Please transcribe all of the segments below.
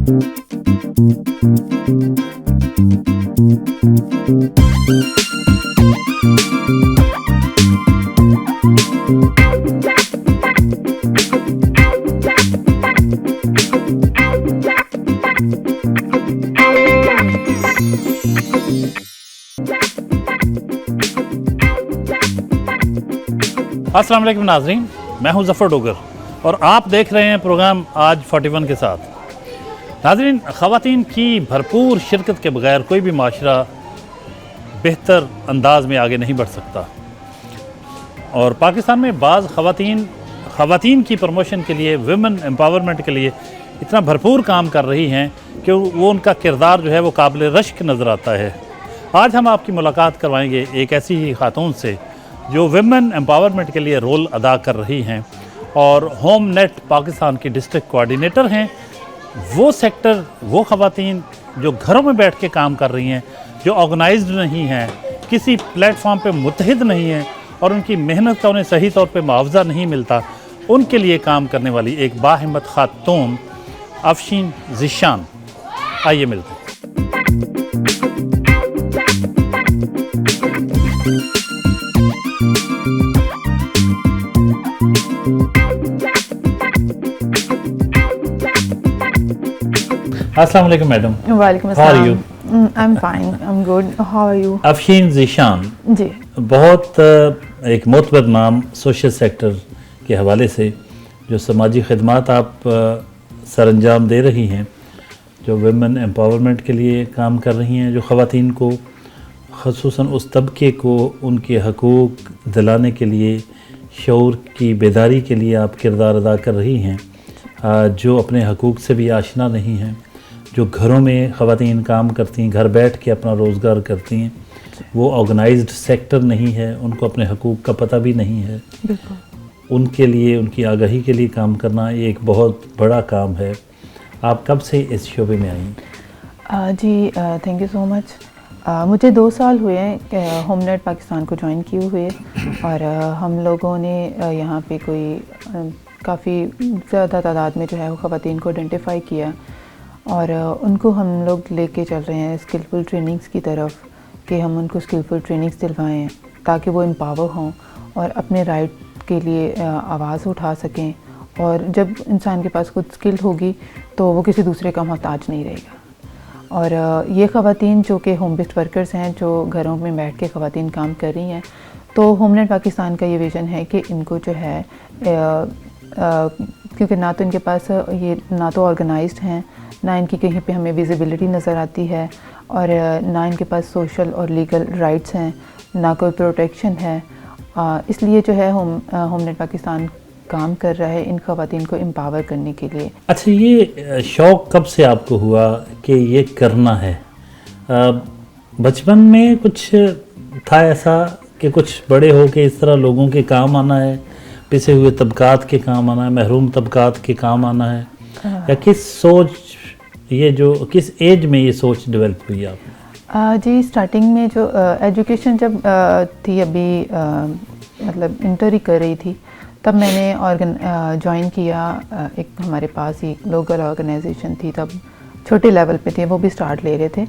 अस्सलाम वालेकुम नाज़रीन, मैं हूं ज़फ़र डोगर और आप देख रहे हैं प्रोग्राम आज 41 के साथ। नाज़रीन, ख़वातीन की भरपूर शिरकत के बगैर कोई भी माशरा बेहतर अंदाज में आगे नहीं बढ़ सकता और पाकिस्तान में बाज़ ख़वातीन की प्रमोशन के लिए, विमेन एम्पावरमेंट के लिए इतना भरपूर काम कर रही हैं कि वो उनका किरदार जो है वो काबिल रश्क नज़र आता है। आज हम आपकी मुलाकात करवाएंगे एक ऐसी ही खातून से जो विमेन एम्पावरमेंट के लिए रोल अदा कर रही हैं और होम नेट पाकिस्तान की डिस्ट्रिक्ट कोऑर्डिनेटर हैं। वो सेक्टर, वो ख़वातीन जो घरों में बैठ के काम कर रही हैं, जो ऑर्गेनाइज्ड नहीं हैं, किसी प्लेटफॉर्म पे मुत्तहिद नहीं हैं और उनकी मेहनत का उन्हें सही तौर पे मुआवजा नहीं मिलता, उनके लिए काम करने वाली एक बाहिम्मत खातून अफशीन ज़ीशान। आइए मिलते हैं। अस्सलाम वालेकुम मैडम। वालेकुम अस्सलाम। How are you? I'm fine. I'm good. How are you? Afsheen Zeeshan जी, बहुत एक मोतबर नाम सोशल सेक्टर के हवाले से जो समाजी खिदमात आप सरअंजाम दे रही हैं, जो विमेन एम्पावरमेंट के लिए काम कर रही हैं, जो ख़वातीन को ख़ुसूसन उस तबके को उनके हकूक़ दिलाने के लिए, शऊर की बेदारी के लिए आप किरदार अदा कर रही हैं, जो अपने हकूक़ से भी आशना नहीं हैं, जो घरों में ख़वातीन काम करती हैं, घर बैठ के अपना रोज़गार करती हैं, वो ऑर्गेनाइज्ड सेक्टर नहीं है, उनको अपने हकूक़ का पता भी नहीं है। बिल्कुल। उनके लिए, उनकी आगाही के लिए काम करना ये एक बहुत बड़ा काम है। आप कब से इस शोबे में आई? जी, थैंक यू सो मच। मुझे 2 साल हुए हैं होम नेट पाकिस्तान को ज्वाइन किए हुए और हम लोगों ने यहाँ पे कोई काफ़ी ज़्यादा तादाद में जो है वो ख़वातीन को आइडेंटिफाई किया और उनको हम लोग लेके चल रहे हैं स्किलफुल ट्रेनिंग्स की तरफ कि हम उनको स्किलफुल ट्रेनिंग्स दिलवाएं ताकि वो एम्पावर हों और अपने राइट के लिए आवाज़ उठा सकें। और जब इंसान के पास खुद स्किल होगी तो वो किसी दूसरे का मोहताज नहीं रहेगा। और ये ख़वातीन जो कि होम बेस्ड वर्कर्स हैं, जो घरों में बैठ के ख़वातीन काम कर रही हैं, तो होम नेट पाकिस्तान का ये विज़न है कि इनको जो है क्योंकि ना तो इनके पास ये ना तो ऑर्गेनाइज्ड हैं, ना इनकी कहीं पे हमें विजिबिलिटी नज़र आती है और ना इनके पास सोशल और लीगल राइट्स हैं, ना कोई प्रोटेक्शन है। इसलिए जो है होम नेट पाकिस्तान काम कर रहा है इन ख़वातीन को एम्पावर करने के लिए। अच्छा, ये शौक़ कब से आपको हुआ कि ये करना है? बचपन में कुछ था ऐसा कि कुछ बड़े हो के इस तरह लोगों के काम आना है, पिसे हुए तबकात के काम आना है, महरूम तबकात के काम आना है, या किस एज में ये सोच डेवलप हुई आपने? जी, स्टार्टिंग में जो एजुकेशन जब थी अभी मतलब इंटर ही कर रही थी, तब मैंने ज्वाइन किया। एक हमारे पास ही लोकल ऑर्गेनाइजेशन थी, तब छोटे लेवल पे थे, वो भी स्टार्ट ले रहे थे,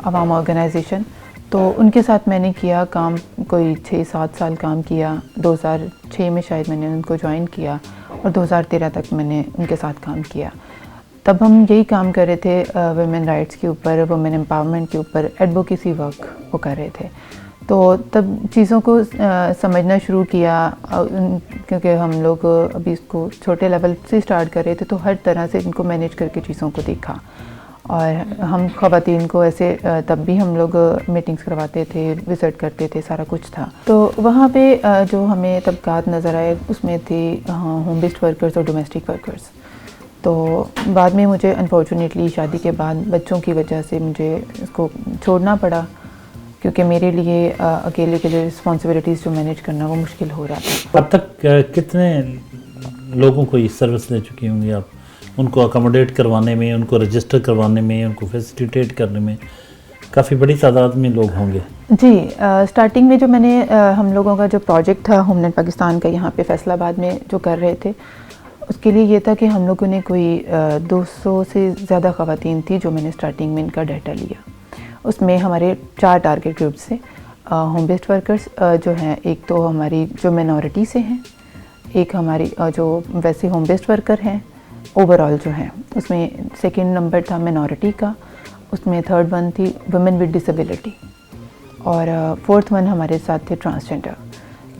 अवाम ऑर्गेनाइजेशन। तो उनके साथ मैंने किया काम, कोई 6-7 साल काम किया। 2006 में शायद मैंने उनको ज्वाइन किया और 2013 तक मैंने उनके साथ काम किया। तब हम यही काम कर रहे थे वुमेन राइट्स के ऊपर, वुमेन एम्पावरमेंट के ऊपर, एडवोकेसी वर्क वो कर रहे थे। तो तब चीज़ों को समझना शुरू किया क्योंकि हम लोग अभी इसको छोटे लेवल से स्टार्ट कर रहे थे, तो हर तरह से इनको मैनेज करके चीज़ों को देखा। और हम ख़वातीन को ऐसे तब भी हम लोग मीटिंग्स करवाते थे, विज़िट करते थे, सारा कुछ था। तो वहाँ पे जो हमें तबकात नज़र आए उसमें थे होम बेस्ड वर्कर्स और डोमेस्टिक वर्कर्स। तो बाद में मुझे अनफॉर्चुनेटली शादी के बाद बच्चों की वजह से मुझे इसको छोड़ना पड़ा क्योंकि मेरे लिए अकेले के लिए रिस्पॉन्सिबिलिटीज़ जो मैनेज करना वो मुश्किल हो रहा था। अब तक कितने लोगों को ये सर्विस दे चुकी होंगी आप? उनको अकोमोडेट करवाने में, उनको रजिस्टर करवाने में, उनको फैसिलिटेट करने में काफ़ी बड़ी तादाद में लोग होंगे। जी, स्टार्टिंग में जो मैंने हम लोगों का जो प्रोजेक्ट था होम नेट पाकिस्तान का यहाँ पे फैसलाबाद में जो कर रहे थे, उसके लिए ये था कि हम लोगों ने कोई 200 से ज़्यादा ख़वातीन थी जो मैंने स्टार्टिंग में इनका डाटा लिया। उसमें हमारे 4 टारगेट ग्रुप्स थे। होम बेस्ड वर्कर्स जो हैं, एक तो हमारी जो मिनॉरिटी से हैं, एक हमारी जो वैसे होम बेस्ड वर्कर हैं ओवरऑल जो हैं, उसमें सेकंड नंबर था मिनॉरिटी का, उसमें थर्ड वन थी वुमेन विद डिसेबिलिटी, और फोर्थ वन हमारे साथ थे ट्रांसजेंडर।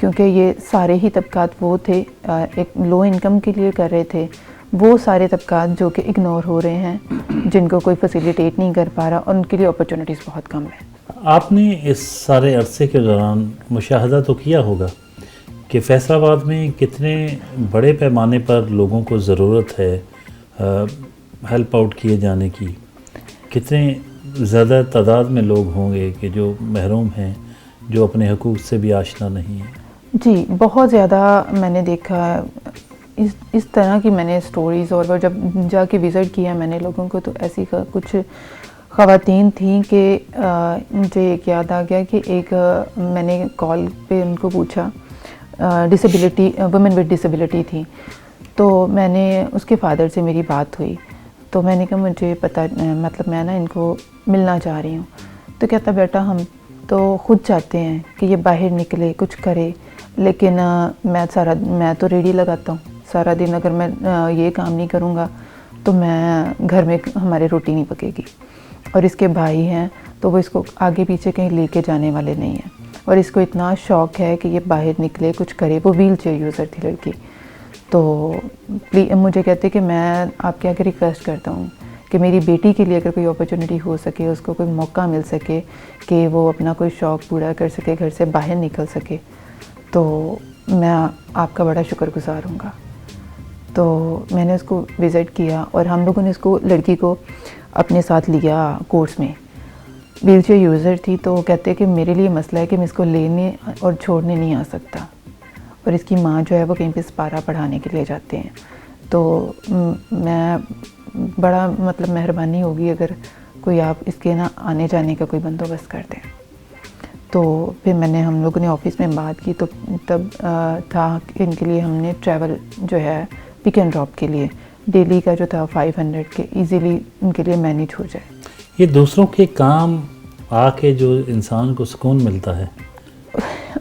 क्योंकि ये सारे ही तबकात वो थे, एक लो इनकम के लिए कर रहे थे, वो सारे तबकात जो कि इग्नोर हो रहे हैं, जिनको कोई फैसिलिटेट नहीं कर पा रहा, और उनके लिए अपॉर्चुनिटीज़ बहुत कम है। आपने इस सारे अरसे के दौरान मुशाहदा तो किया होगा कि फैसलाबाद में कितने बड़े पैमाने पर लोगों को ज़रूरत है हेल्प आउट किए जाने की, कितने ज़्यादा तादाद में लोग होंगे कि जो महरूम हैं, जो अपने हकूक़ से भी आशना नहीं है। जी, बहुत ज़्यादा मैंने देखा इस तरह की मैंने स्टोरीज़, और वो जब जाके विज़िट किया मैंने लोगों को, तो ऐसी कुछ ख़वातीन थी कि मुझे एक याद आ गया कि एक मैंने कॉल पे उनको पूछा, डिसेबिलिटी वुमेन विद डिसेबिलिटी थी, तो मैंने उसके फादर से मेरी बात हुई, तो मैंने कहा मुझे पता मतलब मैं ना इनको मिलना चाह रही हूँ। तो कहता बेटा हम तो ख़ुद चाहते हैं कि ये बाहर निकले, कुछ करे, लेकिन मैं तो रेडी लगाता हूँ सारा दिन, अगर मैं ये काम नहीं करूँगा तो मैं घर में हमारे रोटी नहीं पकेगी, और इसके भाई हैं तो वो इसको आगे पीछे कहीं लेके जाने वाले नहीं हैं, और इसको इतना शौक़ है कि ये बाहर निकले, कुछ करे। वो व्हील चेयर यूज़र थी लड़की। तो मुझे कहते कि मैं आपके आगे रिक्वेस्ट करता हूँ कि मेरी बेटी के लिए अगर कोई अपॉर्चुनिटी हो सके, उसको कोई मौका मिल सके कि वो अपना कोई शौक़ पूरा कर सके, घर से बाहर निकल सके, तो मैं आपका बड़ा शुक्रगुज़ार हूँगा। तो मैंने उसको विज़िट किया, और हम लोगों ने उसको, लड़की को अपने साथ लिया कोर्स में। व्हीलचेयर यूज़र थी, तो कहते कि मेरे लिए मसला है कि मैं इसको लेने और छोड़ने नहीं आ सकता, और इसकी माँ जो है वो कहीं पे स्पारा पढ़ाने के लिए जाते हैं, तो मैं बड़ा मतलब मेहरबानी होगी अगर कोई आप इसके ना आने जाने का कोई बंदोबस्त कर दें। तो फिर हम लोगों ने ऑफ़िस में बात की, तो तब था इनके लिए हमने ट्रैवल जो है पिक एंड ड्रॉप के लिए डेली का जो था 500 के इजीली उनके लिए मैनेज हो जाए। ये दूसरों के काम आके जो इंसान को सुकून मिलता है,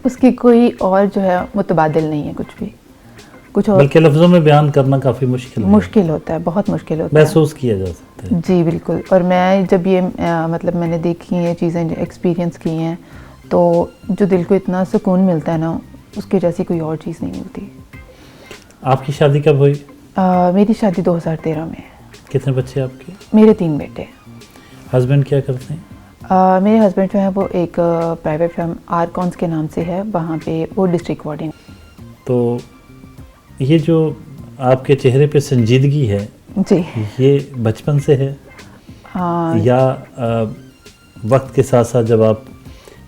उसकी कोई और जो है मुतबादिल नहीं है, कुछ और, बल्कि लफ्ज़ों में बयान करना काफ़ी मुश्किल होता है, बहुत मुश्किल होता है, महसूस किया जा सकता है। जी बिल्कुल। और मैं जब ये मतलब मैंने देखी हैं चीज़ें, एक्सपीरियंस की हैं, तो जो दिल को इतना सुकून मिलता है ना, उसकी जैसी कोई और चीज़ नहीं मिलती। आपकी शादी कब हुई? मेरी शादी 2013 में है। कितने बच्चे आपके? मेरे 3 बेटे। हस्बैंड क्या करते हैं? मेरे हस्बैंड जो है वो एक प्राइवेट फर्म आरकॉन्स के नाम से है, वहाँ पे वो डिस्ट्रिक्ट वार्डन। तो ये जो आपके चेहरे पे संजीदगी है जी, ये बचपन से है या वक्त के साथ साथ जब आप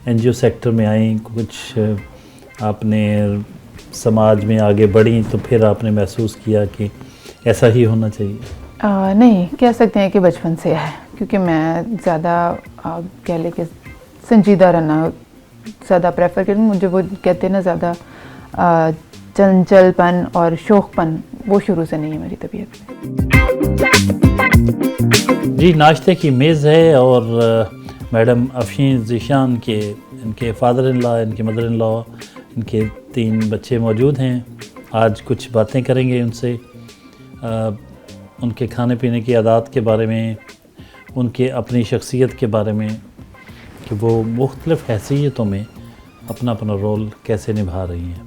एनजीओ सेक्टर में आई, कुछ आपने समाज में आगे बढ़ी, तो फिर आपने महसूस किया कि ऐसा ही होना चाहिए? नहीं, कह सकते हैं कि बचपन से है, क्योंकि मैं ज़्यादा कह लें कि संजीदा रहना ज़्यादा प्रेफर करूँ। मुझे वो कहते हैं ना, ज़्यादा चंचलपन और शौकपन वो शुरू से नहीं है मेरी तबीयत में। जी, नाश्ते की मेज़ है और मैडम अफशीन ज़ीशान के इनके फादर इन लॉ, इनके मदर इन लॉ, इनके 3 बच्चे मौजूद हैं। आज कुछ बातें करेंगे उनसे, उनके खाने पीने की आदत के बारे में, उनके अपनी शख्सियत के बारे में, कि वो मुख्तलिफ़ हैसियतों में अपना अपना रोल कैसे निभा रही हैं।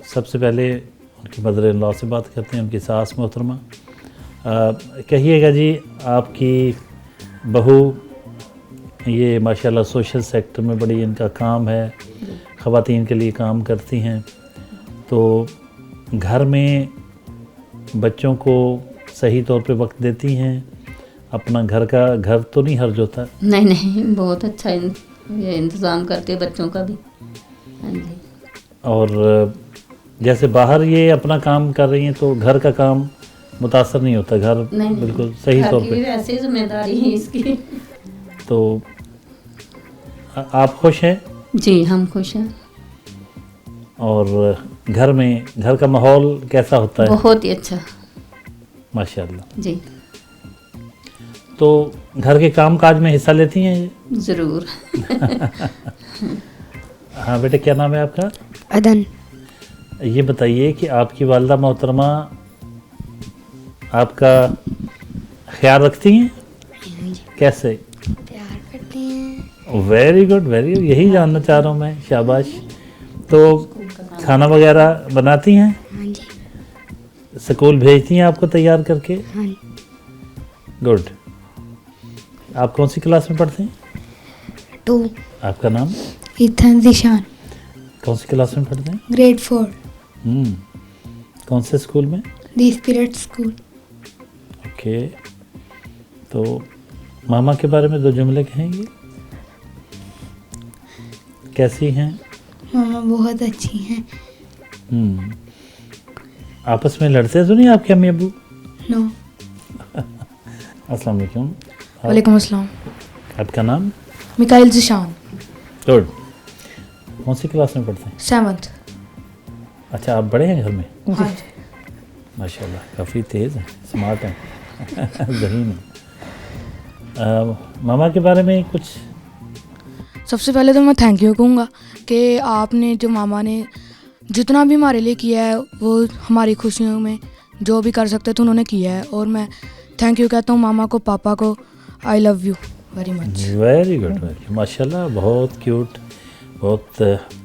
सबसे पहले उनकी मदर इन लॉ से बात करते हैं, उनकी सास मोहतरमा। कहिएगा जी, आपकी बहू ये माशाल्लाह सोशल सेक्टर में बड़ी इनका काम है, ख़वातीन के लिए काम करती हैं, तो घर में बच्चों को सही तौर पे वक्त देती हैं? अपना घर तो नहीं हर्ज होता? नहीं, बहुत अच्छा ये इंतज़ाम करते बच्चों का भी। हाँ जी। और जैसे बाहर ये अपना काम कर रही हैं, तो घर का काम मुतासर नहीं होता? घर नहीं, बिल्कुल सही तौर पे। वैसे जिम्मेदारी है इसकी। तो आप खुश हैं? जी, हम खुश हैं। और घर का माहौल कैसा होता है? बहुत ही अच्छा माशाल्लाह। जी। तो घर के काम काज में हिस्सा लेती हैं ये? ज़रूर। हाँ बेटे, क्या नाम है आपका? अदन। ये बताइए कि आपकी वालिदा मोहतरमा आपका ख्याल रखती हैं? कैसे? प्यार करती हैं। वेरी गुड, वेरी गुड, यही जानना चाह रहा हूँ मैं, शाबाश। तो खाना वगैरह बनाती हैं? हाँ जी। स्कूल भेजती हैं आपको तैयार करके? हाँ। गुड। आप कौन सी क्लास में पढ़ते हैं? 2। आपका नाम? इथन दिशान। कौन सी क्लास में पढ़ते हैं? ग्रेड 4। कौन से स्कूल में? The spirit school. ओके। तो मामा के बारे में 2 जुमले कहेंगे? कैसी हैं? मामा बहुत अच्छी हैं। आपस में लड़ते तो नहीं आपके अम्मी अब्बू? नो। अस्सलाम वालेकुम। वालेकुम अस्सलाम। आपका नाम? मिकाइल जिशान। गुड। कौन सी क्लास में पढ़ते हैं? 7th। अच्छा, आप बड़े हैं घर में? हाँ जी। माशाल्लाह, काफ़ी तेज़ हैं, स्मार्ट हैं। ज़हीन हैं। मामा के बारे में कुछ? सबसे पहले तो मैं थैंक यू कहूँगा कि आपने जो मामा ने जितना भी हमारे लिए किया है वो हमारी खुशियों में जो भी कर सकते थे उन्होंने किया है, और मैं थैंक यू कहता हूँ मामा को, पापा को। I love you very much. Very good, very माशाल्लाह, बहुत क्यूट, बहुत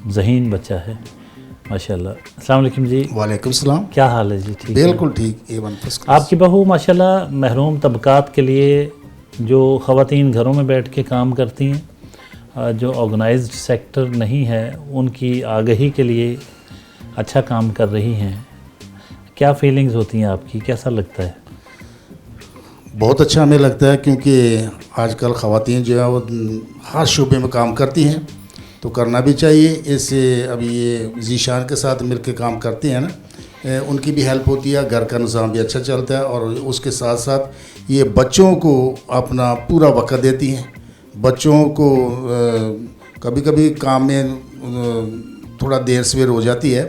ज़हीन बच्चा है माशाल्लाह। अस्सलाम वालेकुम जी। वालेकुम सलाम। क्या हाल है जी? ठीक है? बिल्कुल ठीक, A1 फर्स्ट क्लास। आपकी बहू माशाल्लाह महरूम तबकात के लिए जो ख़वातीन घरों में बैठ के काम करती हैं, जो ऑर्गेनाइज्ड सेक्टर नहीं है, उनकी आगही के लिए अच्छा काम कर रही हैं। क्या फीलिंग्स होती हैं आपकी, कैसा लगता है? बहुत अच्छा हमें लगता है, क्योंकि आजकल ख़वातीन जो है वो हर शोबे में काम करती हैं, तो करना भी चाहिए। इससे अभी ये जीशान के साथ मिलकर काम करते हैं ना, उनकी भी हेल्प होती है, घर का निज़ाम भी अच्छा चलता है, और उसके साथ साथ ये बच्चों को अपना पूरा वक्त देती हैं। बच्चों को कभी कभी काम में थोड़ा देर सवेर हो जाती है,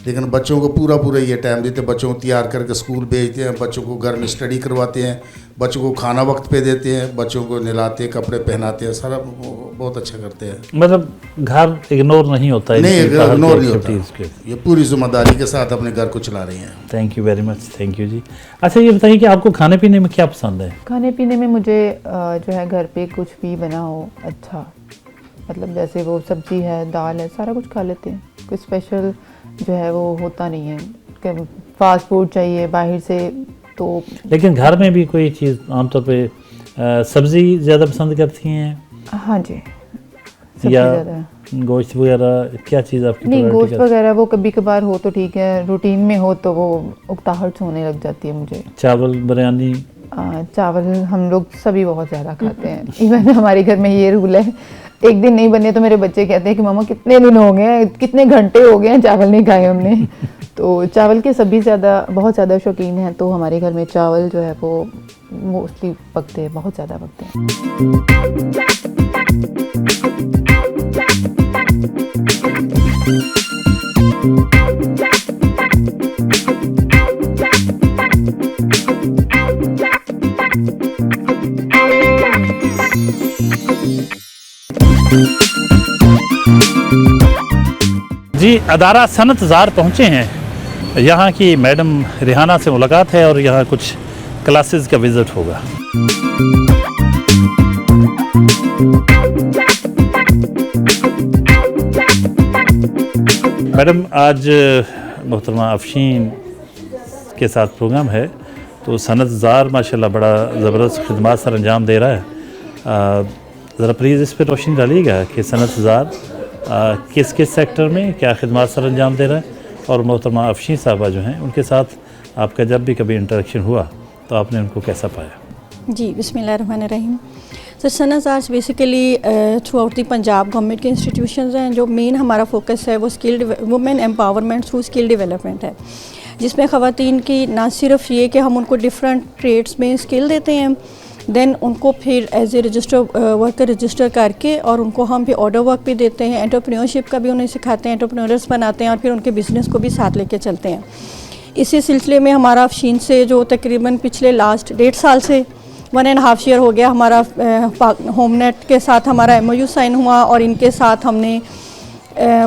लेकिन बच्चों को पूरा ये टाइम देते हैं। बच्चों को तैयार करके स्कूल भेजते हैं, बच्चों को घर में स्टडी करवाते हैं, बच्चों को खाना वक्त पे देते हैं, बच्चों को नहलाते, कपड़े पहनाते हैं, सारा बहुत अच्छा करते हैं। मतलब घर इग्नोर नहीं होता है? नहीं, इग्नोर नहीं होता, होता। ये पूरी जिम्मेदारी के साथ अपने घर को चला रही हैं। Thank you very much, thank you जी। अच्छा, ये बताइए कि आपको खाने पीने में क्या पसंद है? खाने पीने में मुझे जो है घर पे कुछ भी बना हो अच्छा, मतलब जैसे वो सब्जी है, दाल है, सारा कुछ खा लेते हैं। कोई स्पेशल जो है वो होता नहीं है कि फास्ट फूड चाहिए बाहर से। तो लेकिन घर में भी कोई चीज़ आमतौर पे सब्ज़ी ज़्यादा पसंद करती हैं? हाँ जी, सबसे या ज़्यादा गोश्त वगैरह, क्या चीज़ आपकी नहीं, priority गोश्त करती है? वगैरह वो कभी कभार हो तो ठीक है, रूटीन में हो तो वो उकताहट होने लग जाती है मुझे। चावल, बिरयानी? चावल हम लोग सभी बहुत ज़्यादा खाते हैं। इवन हमारे घर में ये रूल है, एक दिन नहीं बने तो मेरे बच्चे कहते हैं कि मामा कितने दिन हो गए, कितने घंटे हो गए हैं चावल नहीं खाए हमने। तो चावल के सभी बहुत ज़्यादा शौकीन हैं, तो हमारे घर में चावल जो है वो मोस्टली पकते हैं, बहुत ज़्यादा पकते हैं। जी, अदारा सनत ज़ार पहुँचे हैं। यहाँ की मैडम रिहाना से मुलाकात है और यहाँ कुछ क्लासेस का विज़िट होगा। मैडम, आज मोहतरमा अफशीन के साथ प्रोग्राम है, तो सनत ज़ार माशाल्लाह बड़ा ज़बरदस्त खिदमत सर अंजाम दे रहा है। ज़रा प्लीज़ इस पर रोशनी डालिएगा कि सनत ज़ार किस किस सेक्टर में क्या खिदमत सर अंजाम दे रहा है, और मोहतरमा अफशीन साहबा जो हैं उनके साथ आपका जब भी कभी इंटरेक्शन हुआ तो आपने उनको कैसा पाया? जी, बिस्मिल्लाहिर्रहमानिर्रहीम। Sir, Sanatzar basically throughout the Punjab government के इंस्टीट्यूशंस हैं। जो मेन हमारा फोकस है वो skilled women empowerment through skill development है, जिसमें ख़वातीन की ना सिर्फ ये कि हम उनको डिफरेंट ट्रेड्स में स्किल देते हैं, देन उनको फिर as a register worker register करके और उनको हम फिर ऑर्डर वर्क भी देते हैं, एंटरप्रेन्योरशिप का भी उन्हें सिखाते हैं, एंटरप्रेन्योर्स बनाते हैं और फिर उनके बिज़नेस को भी साथ लेके चलते हैं। इसी सिलसिले में हमारा अफशीन से जो तकरीबन पिछले लास्ट 1.5 साल से 1.5 ईयर हो गया हमारा होमनेट के साथ हमारा MOU साइन हुआ और इनके साथ हमने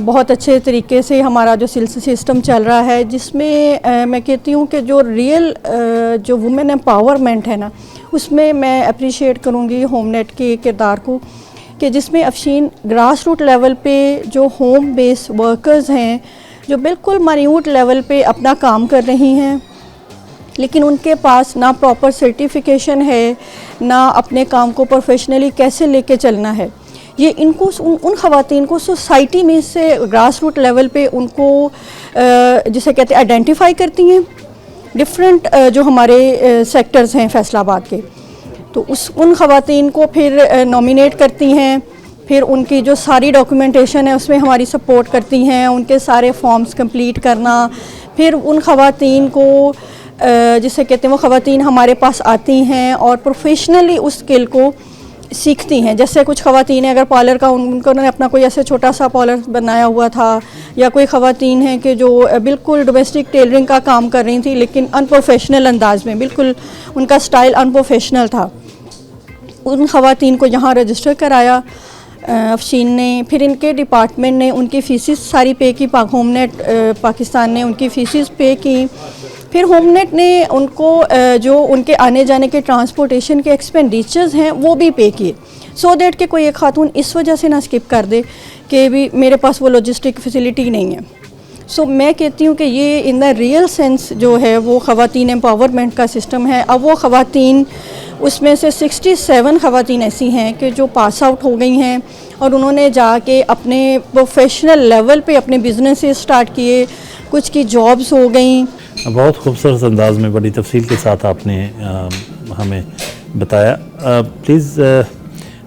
बहुत अच्छे तरीके से हमारा जो सिस्टम चल रहा है, जिसमें मैं कहती हूँ कि जो रियल जो वुमेन एम्पावरमेंट है ना, उसमें मैं अप्रिशिएट करूँगी होमनेट के किरदार को, कि जिसमें अफशीन ग्रास रूट लेवल पे जो होम बेस्ड वर्कर्स हैं जो बिल्कुल माइन्यूट लेवल पे अपना काम कर रही हैं, लेकिन उनके पास ना प्रॉपर सर्टिफिकेशन है, ना अपने काम को प्रोफेशनली कैसे लेके चलना है। ये इनको उन ख़वातीन को सोसाइटी में से ग्रास रूट लेवल पे उनको जिसे कहते हैं आइडेंटिफाई करती हैं डिफरेंट जो हमारे सेक्टर्स हैं फैसलाबाद के, तो उन ख़वातीन को फिर नॉमिनेट करती हैं, फिर उनकी जो सारी डॉक्यूमेंटेशन है उसमें हमारी सपोर्ट करती हैं, उनके सारे फॉर्म्स कंप्लीट करना, फिर उन ख़वातीन को जिसे कहते हैं वो ख़वातीन हमारे पास आती हैं और प्रोफेशनली उस स्किल को सीखती हैं। जैसे कुछ ख़वातीन हैं अगर पार्लर का उन्होंने अपना कोई ऐसे छोटा सा पार्लर बनाया हुआ था, या कोई ख़वातीन हैं कि जो बिल्कुल डोमेस्टिक टेलरिंग का काम कर रही थी लेकिन अनप्रोफेशनल अंदाज में, बिल्कुल उनका स्टाइल अनप्रोफेशनल था, उन ख़वातीन को यहाँ रजिस्टर कराया अफशीन ने। फिर इनके डिपार्टमेंट ने उनकी फ़ीसिस सारी पे की, होमनेट पाकिस्तान ने उनकी फ़ीसिस पे की। फिर होमनेट ने उनको जो उनके आने जाने के ट्रांसपोर्टेशन के एक्सपेंडिचर्स हैं वो भी पे किए, सो दैट कि कोई एक खातून इस वजह से ना स्किप कर दे कि भी मेरे पास वो लॉजिस्टिक फैसिलिटी नहीं है। सो मैं कहती हूँ कि ये इन द रियल सेंस जो है वो ख़वातीन एम्पावरमेंट का सिस्टम है। अब वो ख़वातीन उसमें से 67 ख़वातीन ऐसी हैं कि जो पास आउट हो गई हैं और उन्होंने जाके अपने प्रोफेशनल लेवल पे अपने बिजनेस स्टार्ट किए, कुछ की जॉब्स हो गई। बहुत खूबसूरत अंदाज में बड़ी तफसील के साथ आपने हमें बताया। प्लीज़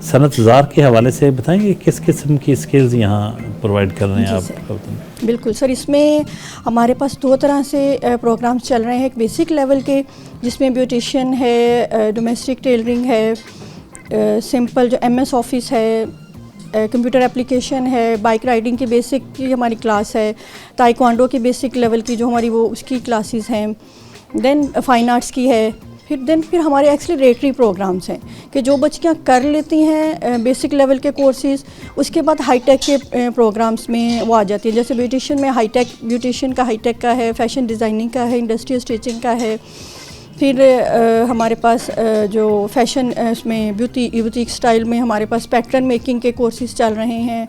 सनत ज़ार के हवाले से बताएंगे किस किस्म की स्किल्स यहाँ प्रोवाइड कर रहे हैं आप? बिल्कुल सर, इसमें हमारे पास 2 तरह से प्रोग्राम्स चल रहे हैं। एक बेसिक लेवल के जिसमें ब्यूटिशियन है, डोमेस्टिक टेलरिंग है, सिंपल जो MS ऑफिस है, कंप्यूटर एप्लीकेशन है, बाइक राइडिंग की बेसिक की हमारी क्लास है, ताइक्वांडो की बेसिक लेवल की जो हमारी वो उसकी क्लासेस हैं, देन फाइन आर्ट्स की है, फिर हमारे एक्सेलरेटरी प्रोग्राम्स हैं कि जो बच्चियाँ कर लेती हैं बेसिक लेवल के कोर्सेज़, उसके बाद हाईटेक के प्रोग्राम्स में वो आ जाती है। जैसे ब्यूटिशियन में हाईटेक ब्यूटिशियन का हाईटेक का है, फैशन डिज़ाइनिंग का है, इंडस्ट्रियल स्टिचिंग का है, फिर हमारे पास जो फैशन इसमें ब्यूटिक स्टाइल में हमारे पास पैटर्न मेकिंग के कोर्सेज चल रहे हैं।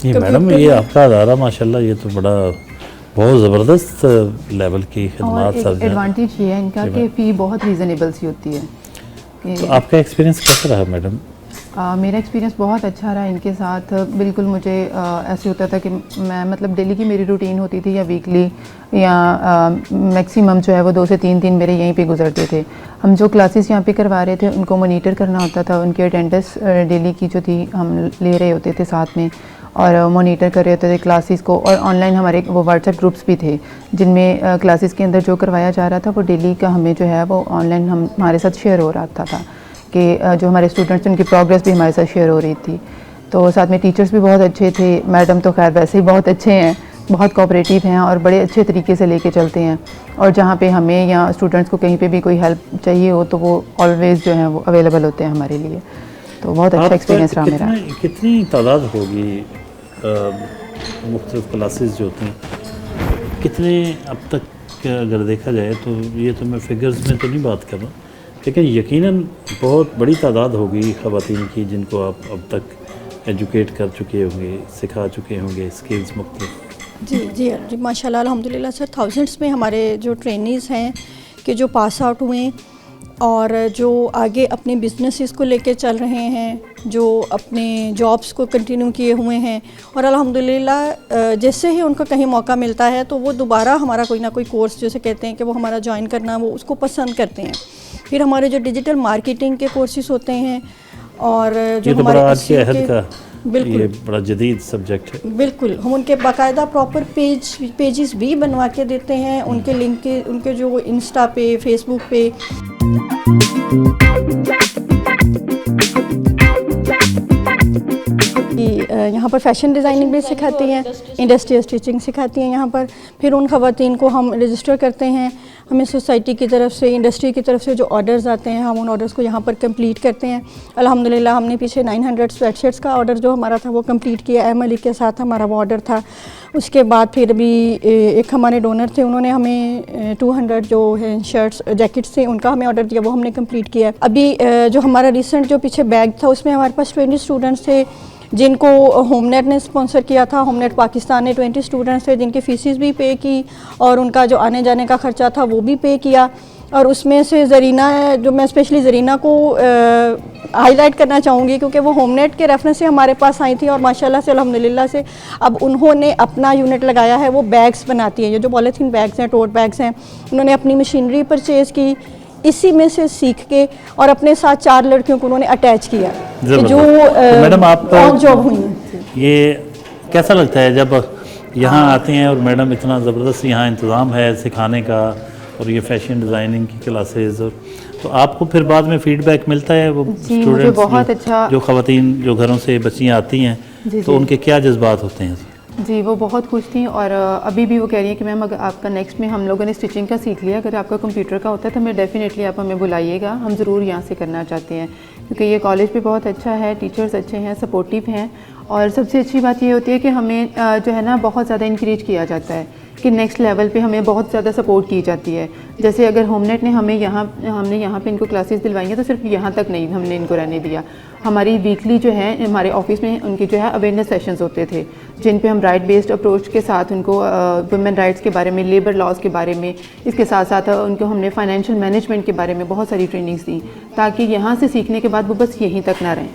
ये मैडम ये आपका अदारा माशाल्लाह ये तो बड़ा बहुत ज़बरदस्त लेवल की खिदमत। और एक एडवांटेज ये है इनका कि फ़ी बहुत रीज़नेबल सी होती है। तो आपका एक्सपीरियंस कैसा रहा मैडम? मेरा एक्सपीरियंस बहुत अच्छा रहा इनके साथ। बिल्कुल मुझे ऐसे होता था कि मैं मतलब डेली की मेरी रूटीन होती थी या वीकली या मैक्सिमम जो है वो 2 से 3 दिन मेरे यहीं पे गुजरते थे। हम जो क्लासेस यहाँ पे करवा रहे थे उनको मॉनिटर करना होता था, उनकी अटेंडेंस डेली की जो थी हम ले रहे होते थे साथ में और मॉनिटर कर रहे होते थे क्लासेस को। और ऑनलाइन हमारे वो व्हाट्सएप ग्रुप्स भी थे जिनमें क्लासेस के अंदर जो करवाया जा रहा था वो डेली का हमें जो है वो ऑनलाइन हमारे साथ शेयर हो रहा था कि जो हमारे स्टूडेंट्स उनकी प्रोग्रेस भी हमारे साथ शेयर हो रही थी। तो साथ में टीचर्स भी बहुत अच्छे थे, मैडम तो खैर वैसे ही बहुत अच्छे हैं, बहुत कोऑपरेटिव हैं और बड़े अच्छे तरीके से लेके चलते हैं। और जहाँ पे हमें या स्टूडेंट्स को कहीं पे भी कोई हेल्प चाहिए हो तो वो ऑलवेज़ जो है वो अवेलेबल होते हैं हमारे लिए। तो बहुत अच्छा एक्सपीरियंस रहा मेरा। कितनी तादाद होगी मुख्तलिफ क्लासेस जो होती हैं, कितने अब तक अगर देखा जाए तो ये तो मैं फिगर्स में तो नहीं बात कर रहा, लेकिन यकीनन बहुत बड़ी तादाद होगी ख़वातीन की जिनको आप अब तक एजुकेट कर चुके होंगे, सिखा चुके होंगे स्किल्स मुख्तलिफ। जी माशाल्लाह अल्हम्दुलिल्लाह सर, थाउजेंड्स में हमारे जो ट्रेनीज़ हैं कि जो पास आउट हुए और जो आगे अपने बिजनेसेस को लेके चल रहे हैं, जो अपने जॉब्स को कंटिन्यू किए हुए हैं और अल्हम्दुलिल्लाह जैसे ही उनको कहीं मौका मिलता है तो वो दोबारा हमारा कोई ना कोई कोर्स जैसे कहते हैं कि वो हमारा ज्वाइन करना वो उसको पसंद करते हैं। फिर हमारे जो डिजिटल मार्केटिंग के कोर्सेज होते हैं और जो तो हमारे आज के अहद का बिल्कुल ये बड़ा जदीद सब्जेक्ट है। बिल्कुल, हम उनके बाकायदा प्रॉपर पेजेस भी बनवा के देते हैं, उनके लिंक के उनके जो इंस्टा पे फेसबुक पे पर फैशन डिज़ाइनिंग भी सिखाती हैं, इंडस्ट्रियल स्टिचिंग सिखाती हैं यहाँ पर। फिर उन ख़वातीन को हम रजिस्टर करते हैं, हमें सोसाइटी की तरफ से, इंडस्ट्री की तरफ से जो ऑर्डर्स आते हैं हम उन ऑर्डर्स को यहाँ पर कंप्लीट करते हैं। अल्हम्दुलिल्लाह हमने पीछे 900 स्वेटशर्ट्स का ऑर्डर जो हमारा था वो कंप्लीट किया। एम अली के साथ हमारा वो ऑर्डर था। उसके बाद फिर भी एक हमारे डोनर थे, उन्होंने हमें 200 जो है शर्ट्स जैकेट्स थे उनका हमें ऑर्डर दिया, वो हमने कंप्लीट किया। अभी जो हमारा रिसेंट जो पीछे बैग था उसमें हमारे पास 20 स्टूडेंट्स थे जिनको होमनेट ने स्पॉन्सर किया था। होमनेट पाकिस्तान ने 20 स्टूडेंट्स थे जिनकी फ़ीसिस भी पे की और उनका जो आने जाने का ख़र्चा था वो भी पे किया। और उसमें से ज़रीना, जो मैं स्पेशली ज़रीना को हाईलाइट करना चाहूँगी क्योंकि वो होमनेट के रेफरेंस से हमारे पास आई थी और माशाल्लाह से अल्हम्दुलिल्लाह से अब उन्होंने अपना यूनिट लगाया है। वो बैग्स बनाती है, ये जो पॉलीथीन बैग्स हैं, टोट बैग्स हैं, उन्होंने अपनी मशीनरी परचेज़ की, इसी में से सीख के और अपने साथ 4 लड़कियों को उन्होंने अटैच किया कि जो तो मैडम आप ऑन जॉब हुई हैं। ये कैसा लगता है जब यहाँ आते हैं और मैडम इतना ज़बरदस्त यहाँ इंतज़ाम है सिखाने का और ये फैशन डिज़ाइनिंग की क्लासेस, और तो आपको फिर बाद में फीडबैक मिलता है वो स्टूडेंट्स बहुत अच्छा जो ख़वातीन जो घरों से बच्चियाँ आती हैं तो उनके क्या जज्बात होते हैं? जी, वो बहुत खुश थी और अभी भी वो कह रही है कि मैम अगर आपका नेक्स्ट में हम लोगों ने स्टिचिंग का सीख लिया, अगर आपका कंप्यूटर का होता है तो हमें डेफिनेटली आप हमें बुलाइएगा, हम ज़रूर यहाँ से करना चाहते हैं क्योंकि ये कॉलेज भी बहुत अच्छा है, टीचर्स अच्छे हैं, सपोर्टिव हैं और सबसे अच्छी बात ये होती है कि हमें जो है ना बहुत ज़्यादा इंकरेज किया जाता है कि नेक्स्ट लेवल पे हमें बहुत ज़्यादा सपोर्ट की जाती है। जैसे अगर होमनेट ने हमने यहाँ पे इनको क्लासेस दिलवाई हैं तो सिर्फ यहाँ तक नहीं हमने इनको रहने दिया। हमारी वीकली जो है हमारे ऑफिस में उनके जो है अवेयरनेस सेशंस होते थे जिन पे हम राइट बेस्ड अप्रोच के साथ उनको वुमेन राइट्स के बारे में, लेबर लॉज के बारे में, इसके साथ साथ उनको हमने फाइनेंशियल मैनेजमेंट के बारे में बहुत सारी ट्रेनिंग्स दी ताकि यहाँ से सीखने के बाद वो बस यहीं तक ना रहें,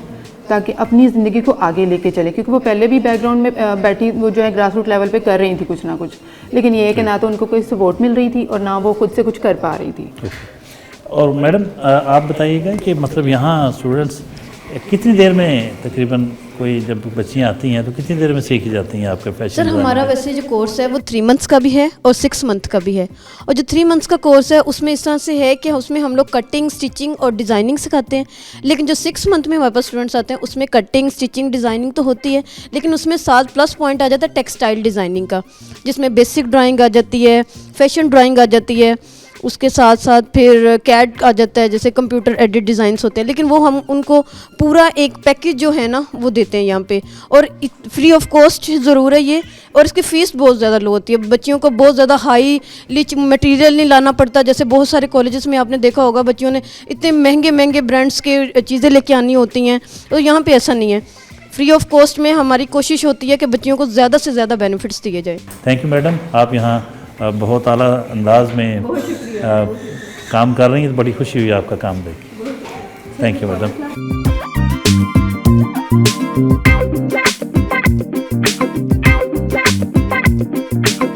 ताकि अपनी ज़िंदगी को आगे लेके चले। क्योंकि वो पहले भी बैकग्राउंड में बैठी वो जो है ग्रास रूट लेवल पे कर रही थी कुछ ना कुछ, लेकिन ये है कि ना तो उनको कोई सपोर्ट मिल रही थी और ना वो खुद से कुछ कर पा रही थी। और मैडम आप बताइएगा कि मतलब यहाँ स्टूडेंट्स कितनी देर में तकरीबन कोई जब बच्चियाँ आती हैं तो कितनी देर में सीखी जाती हैं आपका फैशन? सर हमारा वैसे जो कोर्स है वो 3 मंथ्स का भी है और 6 मंथ का भी है। और जो 3 मंथ्स का कोर्स है उसमें इस तरह से है कि उसमें हम लोग कटिंग, स्टिचिंग और डिज़ाइनिंग सिखाते हैं। लेकिन जो 6 मंथ में हमारे पास स्टूडेंट्स आते हैं उसमें कटिंग, स्टिचिंग, डिज़ाइनिंग तो होती है, लेकिन उसमें 7 प्लस पॉइंट आ जाता है टेक्सटाइल डिज़ाइनिंग का, जिसमें बेसिक ड्राइंग आ जाती है, फैशन ड्राइंग आ जाती है, उसके साथ साथ फिर कैड आ जाता है, जैसे कंप्यूटर एडिट डिज़ाइंस होते हैं। लेकिन वो हम उनको पूरा एक पैकेज जो है ना वो देते हैं यहाँ पे, और फ्री ऑफ कॉस्ट ज़रूर है ये। और इसकी फ़ीस बहुत ज़्यादा लो होती है, बच्चियों को बहुत ज़्यादा हाई लिच मटेरियल नहीं लाना पड़ता। जैसे बहुत सारे कॉलेजेस में आपने देखा होगा बच्चियों ने इतने महंगे महंगे ब्रांड्स के चीज़ें लेके आनी होती हैं, तो यहाँ पर ऐसा नहीं है। फ्री ऑफ कॉस्ट में हमारी कोशिश होती है कि बच्चियों को ज़्यादा से ज़्यादा बेनिफिट्स दिए जाए। थैंक यू मैडम, आप यहाँ बहुत आला अंदाज में काम कर रही हैं, बड़ी खुशी हुई आपका काम देख। Thank you madam.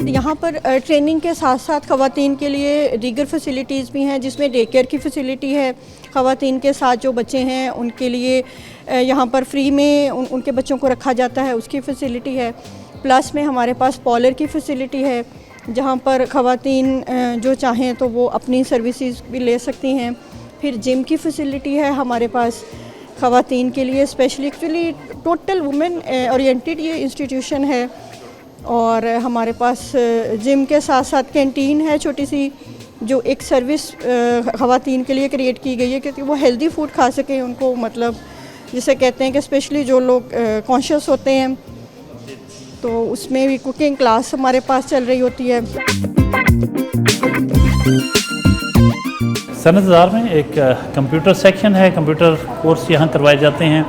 यहाँ पर ट्रेनिंग के साथ साथ ख़वातीन के लिए दीगर फैसिलिटीज़ भी हैं, जिसमें डे केयर की फ़ैसिलिटी है। ख़वातीन के साथ जो बच्चे हैं उनके लिए यहाँ पर फ्री में उनके बच्चों को रखा जाता है, उसकी फ़ैसिलिटी है। प्लस में हमारे पास पॉलर की फ़ैसिलिटी है जहाँ पर ख़वातीन जो चाहें तो वो अपनी सर्विसेज भी ले सकती हैं। फिर जिम की फ़ैसिलिटी है हमारे पास ख़वातीन के लिए specially, actually total women oriented ये इंस्टीट्यूशन है। और हमारे पास जिम के साथ साथ कैंटीन है छोटी सी, जो एक सर्विस ख़वातीन के लिए क्रिएट की गई है क्योंकि वो हेल्दी फूड खा सकें। उनको मतलब जिसे कहते हैं कि स्पेशली जो लोग कॉन्शियस होते हैं तो उसमें भी कुकिंग क्लास हमारे पास चल रही होती है। सनतजार में एक कंप्यूटर सेक्शन है, कंप्यूटर कोर्स यहाँ करवाए जाते हैं।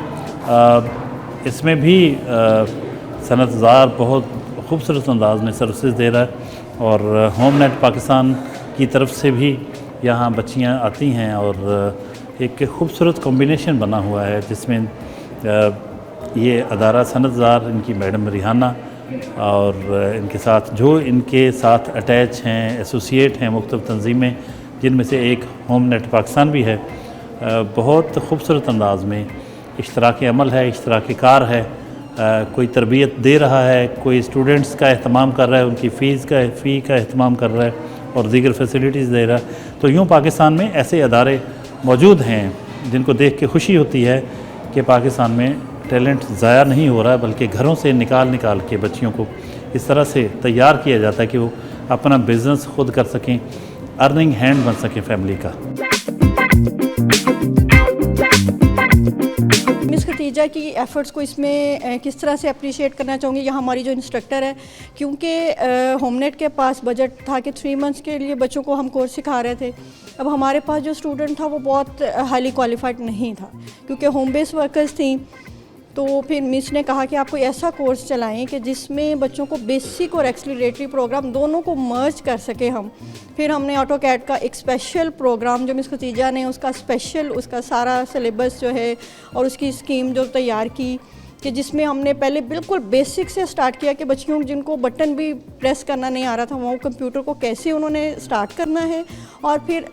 इसमें भी सनतजार बहुत खूबसूरत अंदाज में सर्विसेज दे रहा है और होमनेट पाकिस्तान की तरफ से भी यहाँ बच्चियाँ आती हैं और एक खूबसूरत कॉम्बिनेशन बना हुआ है जिसमें ये अदारा सनतजार, इनकी मैडम रिहाना और इनके साथ जो इनके साथ अटैच हैं, एसोसिएट हैं मुख्तलिफ तंजीमें, जिनमें से एक होमनेट पाकिस्तान भी है, बहुत खूबसूरत अंदाज में इश्तराक अमल है, इश्तराक कार है। कोई तरबियत दे रहा है, कोई स्टूडेंट्स का एहतमाम कर रहा है, उनकी फ़ी का एहतमाम कर रहा है और दीगर फैसिलिटीज़ दे रहा है। तो यूँ पाकिस्तान में ऐसे अदारे मौजूद हैं जिनको देख के खुशी होती है कि पाकिस्तान में टैलेंट ज़ाया नहीं हो रहा है, बल्कि घरों से निकाल के बच्चियों को इस तरह से तैयार किया जाता है कि वो अपना बिज़नेस खुद कर सकें, अर्निंग हैंड बन सकें फैमिली का। मिस खतीजा की एफ़र्ट्स को इसमें किस तरह से अप्रिशिएट करना चाहूँगी, यहाँ हमारी जो इंस्ट्रक्टर है, क्योंकि होमनेट के पास बजट था कि 3 मंथ्स के लिए बच्चों को हम कोर्स सिखा रहे थे। अब हमारे पास जो स्टूडेंट था वो बहुत हाईली क्वालिफाइड नहीं था, क्योंकि होम बेस्ड वर्कर्स थी। तो फिर मिस ने कहा कि आप कोई ऐसा कोर्स चलाएं कि जिसमें बच्चों को बेसिक और एक्सीलरेटरी प्रोग्राम दोनों को मर्ज कर सके हम। फिर हमने ऑटोकैड का एक स्पेशल प्रोग्राम जो मिस खतीजा ने उसका सारा सिलेबस जो है और उसकी स्कीम जो तैयार की, कि जिसमें हमने पहले बिल्कुल बेसिक से स्टार्ट किया कि बच्चियों जिनको बटन भी प्रेस करना नहीं आ रहा था वो कंप्यूटर को कैसे उन्होंने स्टार्ट करना है, और फिर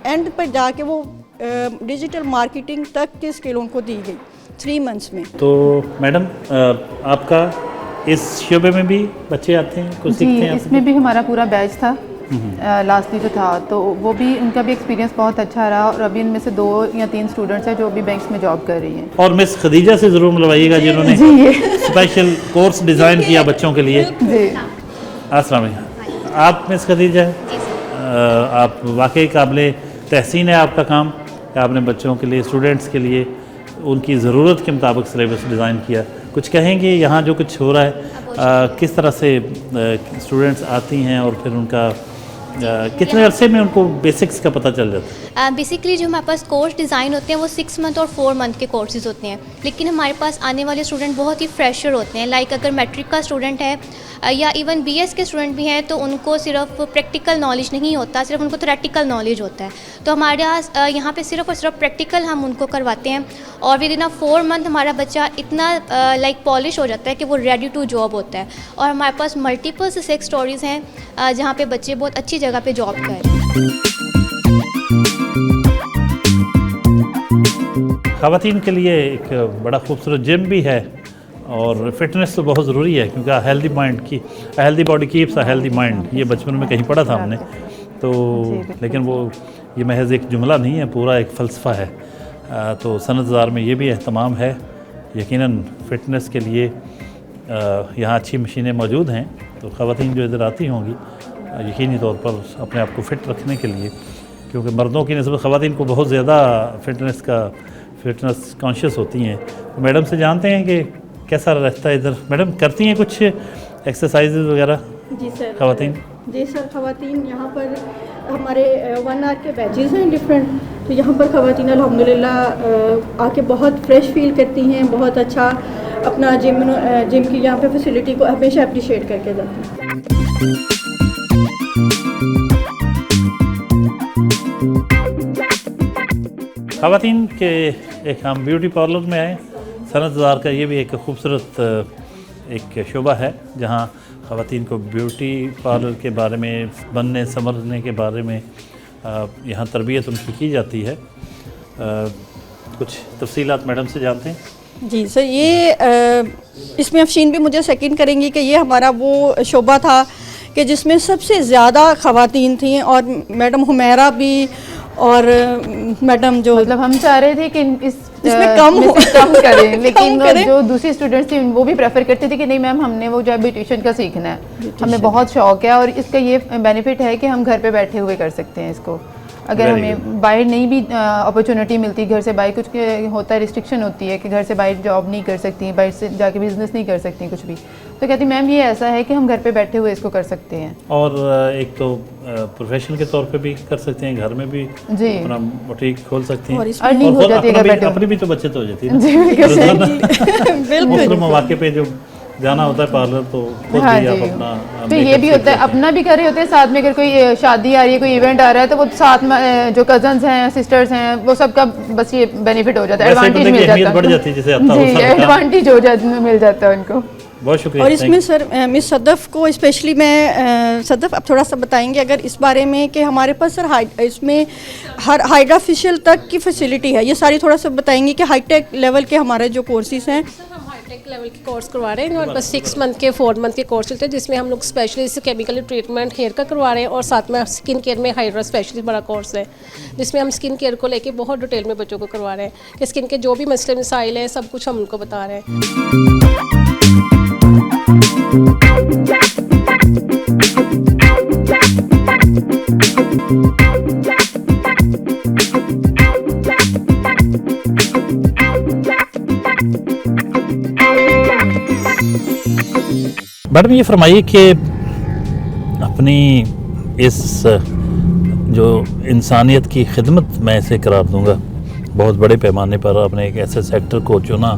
एंड पर जाके वो डिजिटल मार्केटिंग तक की स्किल उनको दी गई 3 मंथ्स में। तो मैडम आपका इस शोबे में भी बच्चे आते हैं, कुछ जी, सीखते हैं? इसमें भी हमारा पूरा बैच था लास्टली जो था, तो वो भी उनका भी एक्सपीरियंस बहुत अच्छा रहा, और अभी उनमें से 2 या 3 स्टूडेंट्स हैं जो अभी बैंक्स में जॉब कर रही हैं। और मिस खदीजा से ज़रूर मिलवाइएगा जिन्होंने स्पेशल कोर्स डिज़ाइन किया बच्चों के लिए। जी, अस्सलाम वालेकुम। आप मिस खदीजा आप वाकई काबिले तहसीन है आपका काम कि आपने बच्चों के लिए, स्टूडेंट्स के लिए उनकी ज़रूरत के मुताबिक सिलेबस डिज़ाइन किया। कुछ कहेंगे यहाँ जो कुछ हो रहा है, किस तरह से स्टूडेंट्स आती हैं और फिर उनका कितने अरसे में उनको बेसिक्स का पता चल जाता है? बेसिकली जो हमारे पास कोर्स डिज़ाइन होते हैं वो 6 मंथ और 4 मंथ के कोर्सेज़ होते हैं, लेकिन हमारे पास आने वाले स्टूडेंट बहुत ही फ्रेशर होते हैं। लाइक अगर मैट्रिक का स्टूडेंट है या इवन BS के स्टूडेंट भी हैं, तो उनको सिर्फ प्रैक्टिकल नॉलेज नहीं होता, सिर्फ उनको थ्योरेटिकल नॉलेज होता है। तो हमारे यहाँ पे सिर्फ और सिर्फ प्रैक्टिकल हम उनको करवाते हैं, और विद इन 4 मंथ हमारा बच्चा इतना लाइक पॉलिश हो जाता है कि वो रेडी टू जॉब होता है। और हमारे पास मल्टीपल सक्सेस स्टोरीज़ हैं जहाँ पे बच्चे बहुत अच्छी जगह पे जॉब कर रहे हैं। ख़वातीन के लिए एक बड़ा खूबसूरत जिम भी है, और फिटनेस तो बहुत ज़रूरी है, क्योंकि healthy body keeps a healthy mind, ये बचपन में कहीं पढ़ा था हमने तो। लेकिन वो ये महज एक जुमला नहीं है, पूरा एक फ़लसफ़ा है। तो सनत-ज़ार में ये भी एहतमाम है। यकीनन फ़िटनेस के लिए यहाँ अच्छी मशीनें मौजूद हैं, तो ख़वातीन जो इधर आती होंगी यकीनी तौर पर अपने आप को फ़िट रखने के लिए, क्योंकि मर्दों की निस्बत ख़वातीन को बहुत ज़्यादा फिटनेस कॉन्शियस होती हैं। तो मैडम से जानते हैं कि कैसा रहता है इधर। मैडम करती हैं कुछ एक्सरसाइज वगैरह? जी सर। ख़वातीन? जी सर, ख़वातीन यहाँ पर हमारे 1 आवर के बैचेज़ हैं डिफरेंट, तो यहाँ पर ख़वातीन अल्हम्दुलिल्लाह आके बहुत फ्रेश फील करती हैं, बहुत अच्छा अपना जिम की यहाँ पे फैसिलिटी को हमेशा अप्रिशिएट करके जाती हैं। ख़वातीन के एक हम ब्यूटी पार्लर में आए। सनत-ज़ार का ये भी एक खूबसूरत एक शोबा है जहाँ ख़वातीन को ब्यूटी पार्लर के बारे में, बनने संवरने के बारे में यहाँ तरबियत उनकी की जाती है। कुछ तफसीलात मैडम से जानते हैं। जी सर, ये इसमें अफशीन भी मुझे सेकंड करेंगी कि ये हमारा वो शोबा था कि जिसमें सबसे ज़्यादा ख़वातीन थी, और मैडम हुमैरा भी, और मैडम जो मतलब हम चाह रहे थे कि इसमें कम करें, लेकिन जो दूसरी स्टूडेंट्स थी वो भी प्रेफर करती थी कि नहीं मैम हमने वो जो है ब्यूटिशियन का सीखना है, हमें बहुत शौक है, और इसका ये बेनिफिट है कि हम घर पे बैठे हुए कर सकते हैं इसको। अगर हमें बाहर नहीं भी अपॉर्चुनिटी मिलती, घर से बाहर कुछ होता है, रिस्ट्रिक्शन होती है कि घर से बाहर जॉब नहीं कर सकती, बाहर से जाके बिजनेस नहीं कर सकती कुछ भी, तो कहती मैम ये ऐसा है कि हम घर पे बैठे हुए इसको कर सकते हैं। और एक तो प्रोफेशन के तौर पे भी कर सकते हैं, घर में भी जी अपना बुटीक खोल सकती हैं, और अर्निंग हो जाती है, अपनी भी तो बचत हो जाती है जी ना। मुख्तलिफ मौके पे जो जाना होता है पार्लर, तो खुद हाँ भी आप जी। अपना तो ये भी होता है, अपना भी कर रहे होते हैं, साथ में अगर कोई शादी आ रही है, कोई इवेंट आ रहा है, तो वो साथ में जो कजन्स हैं, सिस्टर्स हैं, वो सबका बस ये बेनिफिट हो जाता है, एडवांटेज मिल जाता है, बढ़ जाती है जिसे आता जी, एडवांटेज हो जाता, मिल जाता है उनको। बहुत शुक्रिया। और इसमें सर मिस सदफ़ को स्पेशली मैं सदफ़ अब थोड़ा सा बताएंगे अगर इस बारे में कि हमारे पास सर इसमें हर हाइड्रा फेशियल तक की फैसिलिटी है, ये सारी थोड़ा सा बताएंगे कि हाईटेक लेवल के हमारे जो कोर्सेज हैं। मैट्रिक लेवल के कोर्स करवा रहे हैं। हमारे पास 6 मंथ के 4 मंथ के कोर्स चलते हैं, जिसमें हम लोग स्पेशलिस्ट केमिकल ट्रीटमेंट हेयर का करवा रहे हैं, और साथ में स्किन केयर में हाइड्रा स्पेशलिस्ट बड़ा कोर्स है, जिसमें हम स्किन केयर को लेके बहुत डिटेल में बच्चों को करवा रहे हैं कि स्किन के जो भी मसले मसाइल हैं सब कुछ हम उनको बता रहे हैं। मैडम ये फरमाइए कि अपनी इस जो इंसानियत की खिदमत मैं इसे करार दूंगा, बहुत बड़े पैमाने पर आपने एक ऐसे सेक्टर को चुना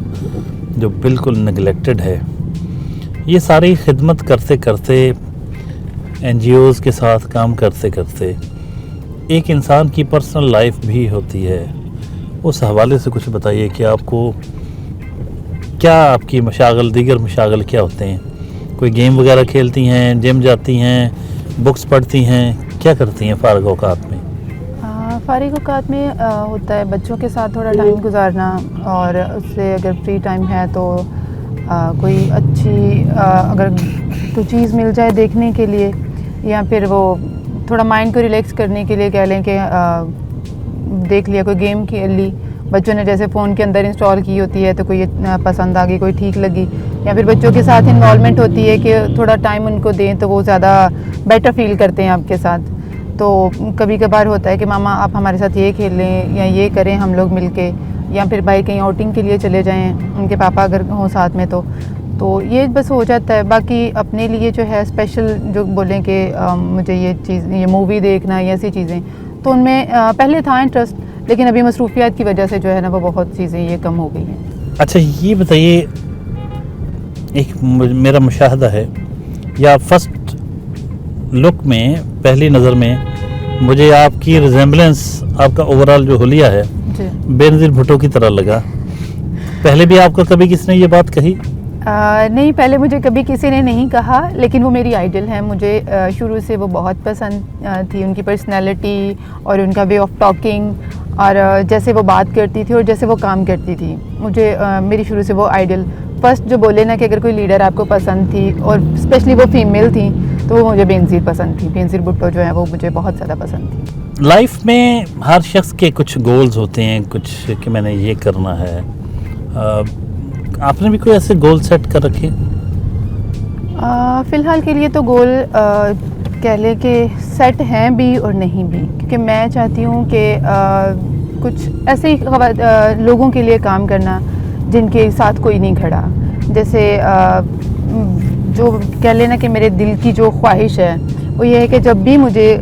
जो बिल्कुल नेगलेक्टेड है। ये सारी खिदमत करते करते, NGOs के साथ काम करते करते एक इंसान की पर्सनल लाइफ भी होती है। उस हवाले से कुछ बताइए कि आपको क्या, आपकी मशागल, दीगर मशागल क्या होते हैं? कोई गेम वगैरह खेलती हैं, जिम जाती हैं, बुक्स पढ़ती हैं, क्या करती हैं फ़ारिग औक़ात में? फ़ारिग औक़ात में होता है बच्चों के साथ थोड़ा टाइम गुजारना, और उससे अगर फ्री टाइम है तो कोई अच्छी अगर कोई चीज़ मिल जाए देखने के लिए, या फिर वो थोड़ा माइंड को रिलैक्स करने के लिए कह लें कि देख लिया, कोई गेम खेल ली बच्चों ने, जैसे फ़ोन के अंदर इंस्टॉल की होती है, तो कोई पसंद आ गई, कोई ठीक लगी, या फिर बच्चों के साथ इन्वॉल्वमेंट होती है कि थोड़ा टाइम उनको दें तो वो ज़्यादा बेटर फील करते हैं आपके साथ। तो कभी कभार होता है कि मामा आप हमारे साथ ये खेल लें या ये करें हम लोग मिलके, या फिर भाई कहीं आउटिंग के लिए चले जाएं, उनके पापा अगर हों साथ में तो ये बस हो जाता है। बाकी अपने लिए जो है स्पेशल जो बोलें कि मुझे ये चीज़, ये मूवी देखना या ऐसी चीज़ें, तो उनमें पहले था इंटरेस्ट, लेकिन अभी मसरूफियात की वजह से जो है ना वो बहुत चीज़ें ये कम हो गई हैं। अच्छा ये बताइए, एक मेरा मुशाहदा है, या फर्स्ट लुक में, पहली नज़र में मुझे आपकी रिजेम्बलेंस, आपका ओवरऑल जो हुलिया है बेनज़ीर भुट्टो की तरह लगा। पहले भी आपको कभी किसने ये बात कही? नहीं, पहले मुझे कभी किसी ने नहीं कहा, लेकिन वो मेरी आइडल हैं। मुझे शुरू से वो बहुत पसंद थी, उनकी पर्सनैलिटी और उनका वे ऑफ टॉकिंग, और जैसे वो बात करती थी और जैसे वो काम करती थी। मुझे मेरी शुरू से वो आइडल, फर्स्ट जो बोले ना कि अगर कोई लीडर आपको पसंद थी और स्पेशली वो फीमेल थी, तो वो मुझे बेनज़ीर पसंद थी। बेनज़ीर भुट्टो जो है वो मुझे बहुत ज़्यादा पसंद थी। लाइफ में हर शख्स के कुछ गोल्स होते हैं, कुछ कि मैंने ये करना है। आपने भी कोई ऐसे गोल सेट कर रखे? फ़िलहाल के लिए तो गोल कह लें कि सेट हैं भी और नहीं भी, क्योंकि मैं चाहती हूँ कि कुछ ऐसे ही लोगों के लिए काम करना जिनके साथ कोई नहीं खड़ा। जैसे जो कह लेना कि मेरे दिल की जो ख्वाहिश है वो ये है कि जब भी मुझे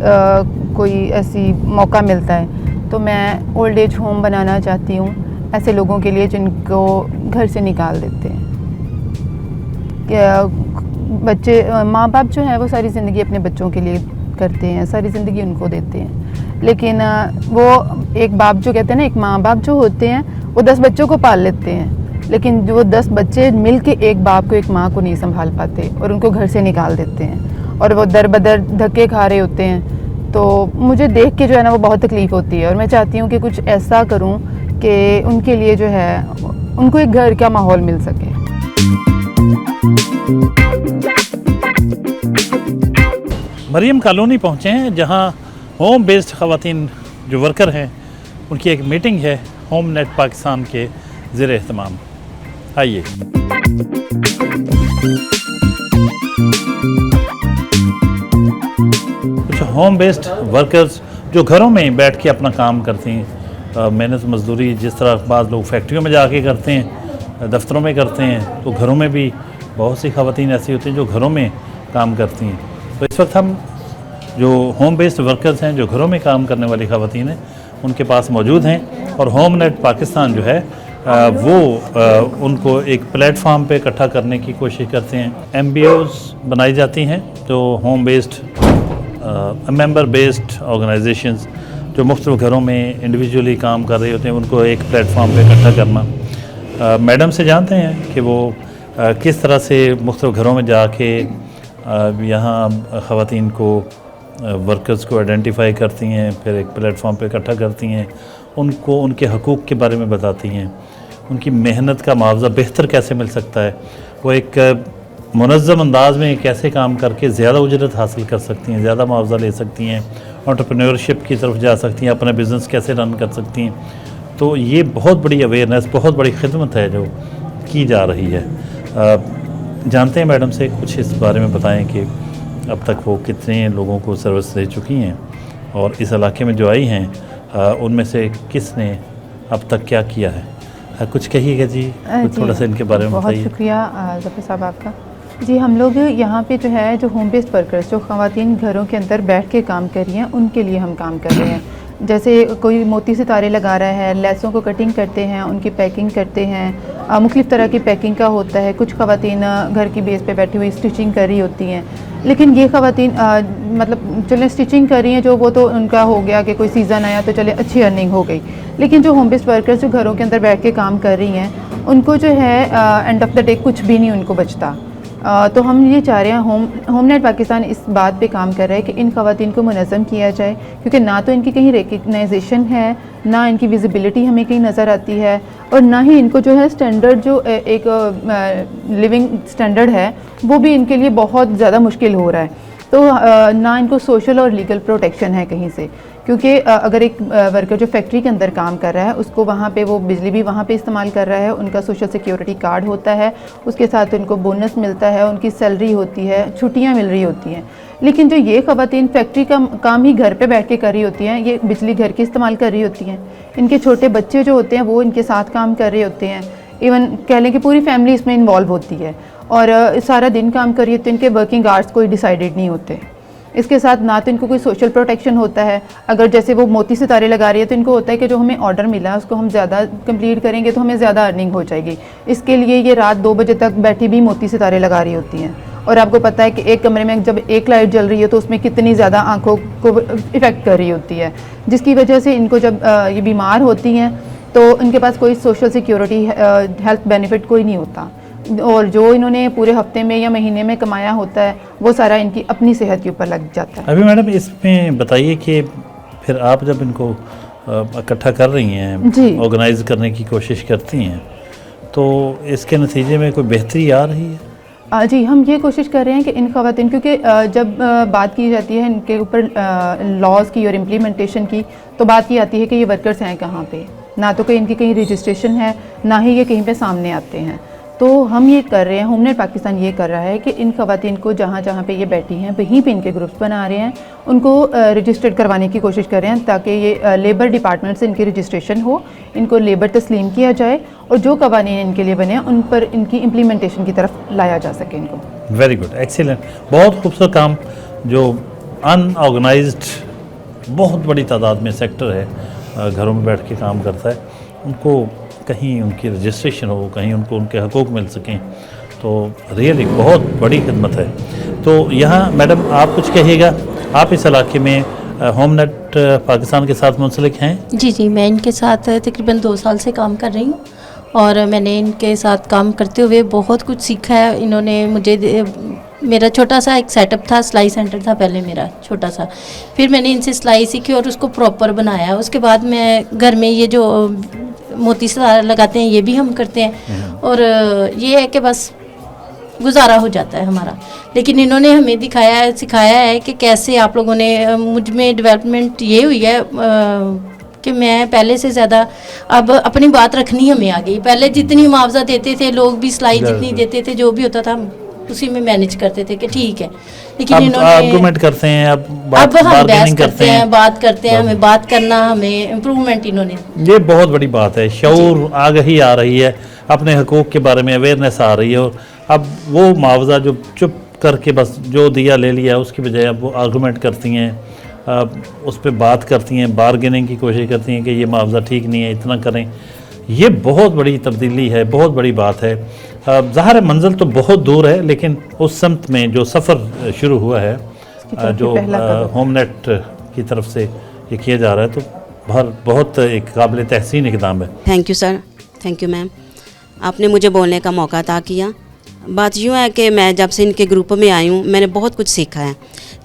कोई ऐसी मौका मिलता है तो मैं ओल्ड एज होम बनाना चाहती हूँ ऐसे लोगों के लिए जिनको घर से निकाल देते हैं। बच्चे, माँ बाप जो हैं वो सारी ज़िंदगी अपने बच्चों के लिए करते हैं, सारी ज़िंदगी उनको देते हैं, लेकिन वो एक बाप जो कहते हैं ना, एक माँ बाप जो होते हैं वो 10 बच्चों को पाल लेते हैं, लेकिन जो 10 बच्चे मिल के एक बाप को, एक माँ को नहीं संभाल पाते और उनको घर से निकाल देते हैं और वो दर बदर धक्के खा रहे होते हैं। तो मुझे देख के जो है ना वो बहुत तकलीफ़ होती है और मैं चाहती हूँ कि कुछ ऐसा करूँ कि उनके लिए जो है उनको एक घर का माहौल मिल सके। मरियम कॉलोनी पहुँचे हैं जहाँ होम बेस्ड ख़वातीन जो वर्कर हैं उनकी एक मीटिंग है होम नेट पाकिस्तान के ज़ेर एहतमाम। आइए। कुछ होम बेस्ड वर्कर्स जो घरों में बैठ के अपना काम करती हैं, मेहनत मजदूरी, जिस तरह बाज़ लोग फैक्ट्रियों में जाके करते हैं, दफ्तरों में करते हैं, तो घरों में भी बहुत सी ख़वातीन ऐसी होती हैं जो घरों में काम करती हैं। तो इस वक्त हम जो होम बेस्ड वर्कर्स हैं, जो घरों में काम करने वाली ख़वातीन हैं, उनके पास मौजूद हैं और होम नेट पाकिस्तान जो है वो उनको एक प्लेटफार्म पे इकट्ठा करने की कोशिश करते हैं। MBOs बनाई जाती हैं जो home based member based organisations जो मुख्तलिफ घरों में इंडिविजुअली काम कर रहे होते हैं, उनको एक प्लेटफार्म पे इकट्ठा करना। मैडम से जानते हैं कि वो किस तरह से मुख्तलिफ घरों में जाके यहाँ ख़वातीन को, वर्कर्स को आइडेंटिफाई करती हैं, फिर एक प्लेटफार्म पे इकट्ठा करती हैं, उनको उनके हकूक़ के बारे में बताती हैं, उनकी मेहनत का मुआवजा बेहतर कैसे मिल सकता है, वो एक मुनज़्ज़म अंदाज में कैसे काम करके ज़्यादा उजरत हासिल कर सकती हैं, ज़्यादा मुआवजा ले सकती हैं, एंटरप्रेन्योरशिप की तरफ जा सकती हैं, अपना बिज़नेस कैसे रन कर सकती हैं। तो ये बहुत बड़ी अवेयरनेस, बहुत बड़ी खिदमत है जो की जा रही है। जानते हैं मैडम से कुछ इस बारे में बताएं कि अब तक वो कितने लोगों को सर्विस दे चुकी हैं और इस इलाके में जो आई हैं उनमें से किसने अब तक क्या किया है, कुछ कहिएगा जी, कुछ थोड़ा सा इनके बारे में बहुत बताइए। शुक्रिया ज़फ़र साहब आपका। जी, हम लोग यहाँ पे जो है जो होम बेस्ड वर्कर्स, जो ख़वातीन घरों के अंदर बैठ के काम कर रही हैं, उनके लिए हम काम कर रहे हैं। जैसे कोई मोती सितारे लगा रहा है, लेसों को कटिंग करते हैं, उनकी पैकिंग करते हैं, मुख्तलिफ़ तरह की पैकिंग का होता है। कुछ ख़वातीन घर की बेस पे बैठी हुई स्टिचिंग कर रही होती हैं, लेकिन ये ख़वातीन मतलब चलें स्टिचिंग कर रही हैं जो, वो तो उनका हो गया कि कोई सीज़न आया तो चले अच्छी अर्निंग हो गई। लेकिन जो होम बेस्ड वर्कर्स जो घरों के अंदर बैठ के काम कर रही हैं, उनको जो है एंड ऑफ द डे कुछ भी नहीं उनको बचता। तो हम ये चाह रहे हैं, होमनेट पाकिस्तान इस बात पे काम कर रहा है कि इन ख़वातीन को मुनज़्ज़म किया जाए, क्योंकि ना तो इनकी कहीं रिकग्नाइजेशन है, ना इनकी विजिबिलिटी हमें कहीं नज़र आती है, और ना ही इनको जो है स्टैंडर्ड जो एक लिविंग स्टैंडर्ड है वो भी इनके लिए बहुत ज़्यादा मुश्किल हो रहा है। तो ना इनको सोशल और लीगल प्रोटेक्शन है कहीं से, क्योंकि अगर एक वर्कर जो फैक्ट्री के अंदर काम कर रहा है, उसको वहाँ पे वो बिजली भी वहाँ पे इस्तेमाल कर रहा है, उनका सोशल सिक्योरिटी कार्ड होता है, उसके साथ उनको बोनस मिलता है, उनकी सैलरी होती है, छुट्टियाँ मिल रही होती हैं। लेकिन जो ये ख़वातीन फैक्ट्री का काम ही घर पे बैठ के कर रही होती हैं, ये बिजली घर की इस्तेमाल कर रही होती हैं, इनके छोटे बच्चे जो होते हैं वो इनके साथ काम कर रहे होते हैं, इवन कह लें कि पूरी फैमिली इसमें इन्वॉल्व होती है, और सारा दिन काम कर रही है, तो इनके वर्किंग आवर्स कोई डिसाइडेड नहीं होते। इसके साथ ना तो इनको कोई सोशल प्रोटेक्शन होता है। अगर जैसे वो मोती सितारे लगा रही है तो इनको होता है कि जो हमें ऑर्डर मिला है उसको हम ज़्यादा कंप्लीट करेंगे तो हमें ज़्यादा अर्निंग हो जाएगी। इसके लिए ये रात 2 बजे तक बैठी भी मोती सितारे लगा रही होती हैं, और आपको पता है कि एक कमरे में जब एक लाइट जल रही है तो उसमें कितनी ज़्यादा आँखों को इफ़ेक्ट कर रही होती है, जिसकी वजह से इनको जब ये बीमार होती हैं तो इनके पास कोई सोशल सिक्योरिटी हेल्थ बेनिफिट कोई नहीं होता, और जो इन्होंने पूरे हफ्ते में या महीने में कमाया होता है वो सारा इनकी अपनी सेहत के ऊपर लग जाता है। अभी मैडम इसमें बताइए कि फिर आप जब इनको इकट्ठा कर रही हैं, ऑर्गेनाइज करने की कोशिश करती हैं, तो इसके नतीजे में कोई बेहतरी आ रही है? जी, हम ये कोशिश कर रहे हैं कि इन ख़वातीन, क्योंकि जब बात की जाती है इनके ऊपर लॉज की और इम्प्लीमेंटेशन की, तो बात ये आती है कि ये वर्कर्स हैं कहाँ पे, ना तो कहीं इनकी कहीं रजिस्ट्रेशन है, ना ही ये कहीं पे सामने आते हैं। तो हम ये कर रहे हैं, होमनेट पाकिस्तान ये कर रहा है कि इन ख़वातीन को जहाँ जहाँ पे ये बैठी हैं वहीं पे इनके ग्रुप्स बना रहे हैं, उनको रजिस्टर्ड करवाने की कोशिश कर रहे हैं, ताकि ये लेबर डिपार्टमेंट से इनकी रजिस्ट्रेशन हो, इनको लेबर तस्लीम किया जाए, और जो कवानीन इनके लिए बने हैं उन पर इनकी इम्प्लीमेंटेशन की तरफ लाया जा सके इनको। वेरी गुड, एक्सीलेंट, बहुत खूबसूरत काम। जो अनऑर्गेनाइज्ड बहुत बड़ी तादाद में सेक्टर है घरों में बैठ के काम करता है, उनको कहीं उनकी रजिस्ट्रेशन हो, कहीं उनको उनके हकूक़ मिल सकें, तो रियली बहुत बड़ी खिदमत है। तो यहाँ मैडम आप कुछ कहिएगा, आप इस इलाके में होमनेट पाकिस्तान के साथ मुंसलिक हैं? जी, मैं इनके साथ तकरीबन 2 साल से काम कर रही हूँ, और मैंने इनके साथ काम करते हुए बहुत कुछ सीखा है। इन्होंने मुझे, मेरा छोटा सा एक सेटअप था, सिलाई सेंटर था पहले मेरा छोटा सा, फिर मैंने इनसे सिलाई सीखी और उसको प्रॉपर बनाया। उसके बाद मैं घर में ये जो मोती सितारा लगाते हैं ये भी हम करते हैं, और ये है कि बस गुजारा हो जाता है हमारा। लेकिन इन्होंने हमें सिखाया है कि कैसे आप लोगों ने, मुझ में डेवलपमेंट ये हुई है कि मैं पहले से ज़्यादा अब अपनी बात रखनी हमें आ गई। पहले जितनी मुआवजा देते थे लोग भी, सिलाई जितनी देते थे, जो भी होता था उसी में मैनेज करते थे कि ठीक है, लेकिन इन्होंने आर्गुमेंट करते हैं, अब हम बहस करते हैं, बात करते हैं, हमें बात करना, हमें इम्प्रूवमेंट इन्होंने, ये बहुत बड़ी बात है। शऊर आगाही आ रही है, अपने हकूक़ के बारे में अवेयरनेस आ रही है, और अब वो मुआवजा जो चुप करके बस जो दिया ले लिया उसकी बजाय अब वो आर्गुमेंट करती हैं, उस पर बात करती हैं, बारगेनिंग की कोशिश करती हैं कि ये मुआवजा ठीक नहीं है, इतना करें। ये बहुत बड़ी तब्दीली है, बहुत बड़ी बात है। ज़ाहिर है मंजिल तो बहुत दूर है, लेकिन उस समत में जो सफ़र शुरू हुआ है, जो होमनेट की तरफ से ये किया जा रहा है, तो बहुत एक काबिल तहसीन इक़दाम है। Thank you sir, thank you ma'am, आपने मुझे बोलने का मौका अता किया। बात यूँ है कि मैं जब से इनके ग्रुप में आई हूँ मैंने बहुत कुछ सीखा है।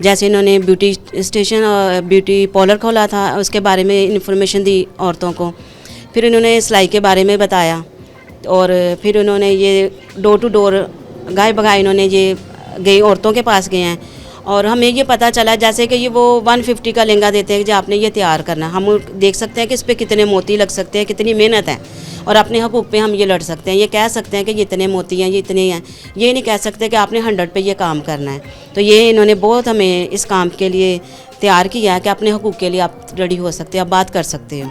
जैसे इन्होंने ब्यूटी स्टेशन और ब्यूटी पार्लर खोला था, उसके बारे में इन्फॉर्मेशन दी औरतों को। फिर इन्होंने सिलाई के बारे में बताया, और फिर उन्होंने ये डोर टू डोर गाय भगाए, इन्होंने ये गई औरतों के पास गए हैं और हमें ये पता चला जैसे कि ये वो 150 का लहंगा देते हैं कि जो आपने ये तैयार करना है। हम देख सकते हैं कि इस पर कितने मोती लग सकते हैं, कितनी मेहनत है और अपने हकूक़ पे हम ये लड़ सकते हैं। ये कह सकते हैं कि ये इतने मोती हैं, ये इतने हैं, ये नहीं कह सकते कि आपने 100 पे ये काम करना है। तो ये इन्होंने बहुत हमें इस काम के लिए तैयार किया है कि अपने हकूक़ के लिए आप रेडी हो सकते हैं, आप बात कर सकते हो।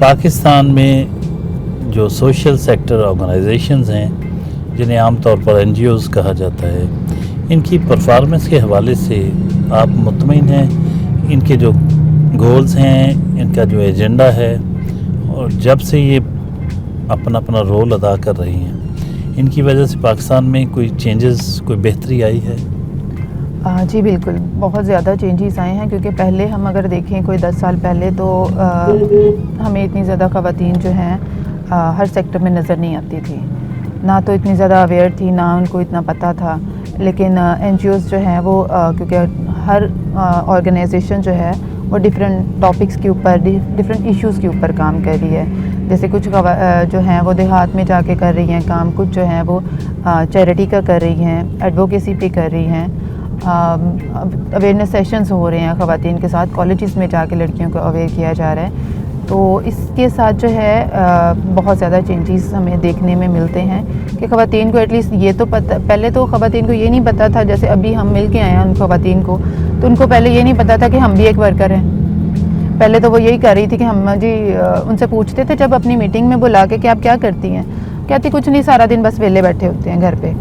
पाकिस्तान में जो सोशल सेक्टर ऑर्गेनाइजेशंस हैं, जिन्हें आमतौर पर NGOs कहा जाता है, इनकी परफॉर्मेंस के हवाले से आप मुतमईन हैं? इनके जो गोल्स हैं, इनका जो एजेंडा है, और जब से ये अपना अपना रोल अदा कर रही हैं, इनकी वजह से पाकिस्तान में कोई चेंजेस, कोई बेहतरी आई है? जी बिल्कुल, बहुत ज़्यादा चेंजेस आए हैं, क्योंकि पहले हम अगर देखें कोई 10 साल पहले तो हमें इतनी ज़्यादा ख़वातीन जो हैं हर सेक्टर में नज़र नहीं आती थी, ना तो इतनी ज़्यादा अवेयर थी, ना उनको इतना पता था। लेकिन NGOs जो हैं वो क्योंकि हर ऑर्गेनाइजेशन जो है वो डिफरेंट टॉपिक्स के ऊपर, डिफरेंट इश्यूज़ के ऊपर काम कर रही है। जैसे कुछ जो हैं वो देहात में जाके कर रही हैं काम, कुछ जो हैं वो चैरिटी का कर रही हैं, एडवोकेसी पे कर रही हैं, अवेयरनेस सेशंस हो रहे हैं ख़वातीन के साथ, कॉलेजेस में जाके लड़कियों को अवेयर किया जा रहा है। तो इसके साथ जो है बहुत ज़्यादा चेंजेस हमें देखने में मिलते हैं कि ख़वातीन को एटलीस्ट ये तो पता, पहले तो ख़वातीन को ये नहीं पता था, जैसे अभी हम मिल के आए हैं उन ख़वातीन को, तो उनको पहले ये नहीं पता था कि हम भी एक वर्कर हैं। पहले तो वो यही कर रही थी कि हम जी उनसे पूछते थे जब अपनी मीटिंग में बुला के कि आप क्या करती हैं, कहती कुछ नहीं, सारा दिन बस वेले बैठे होते हैं घर पे।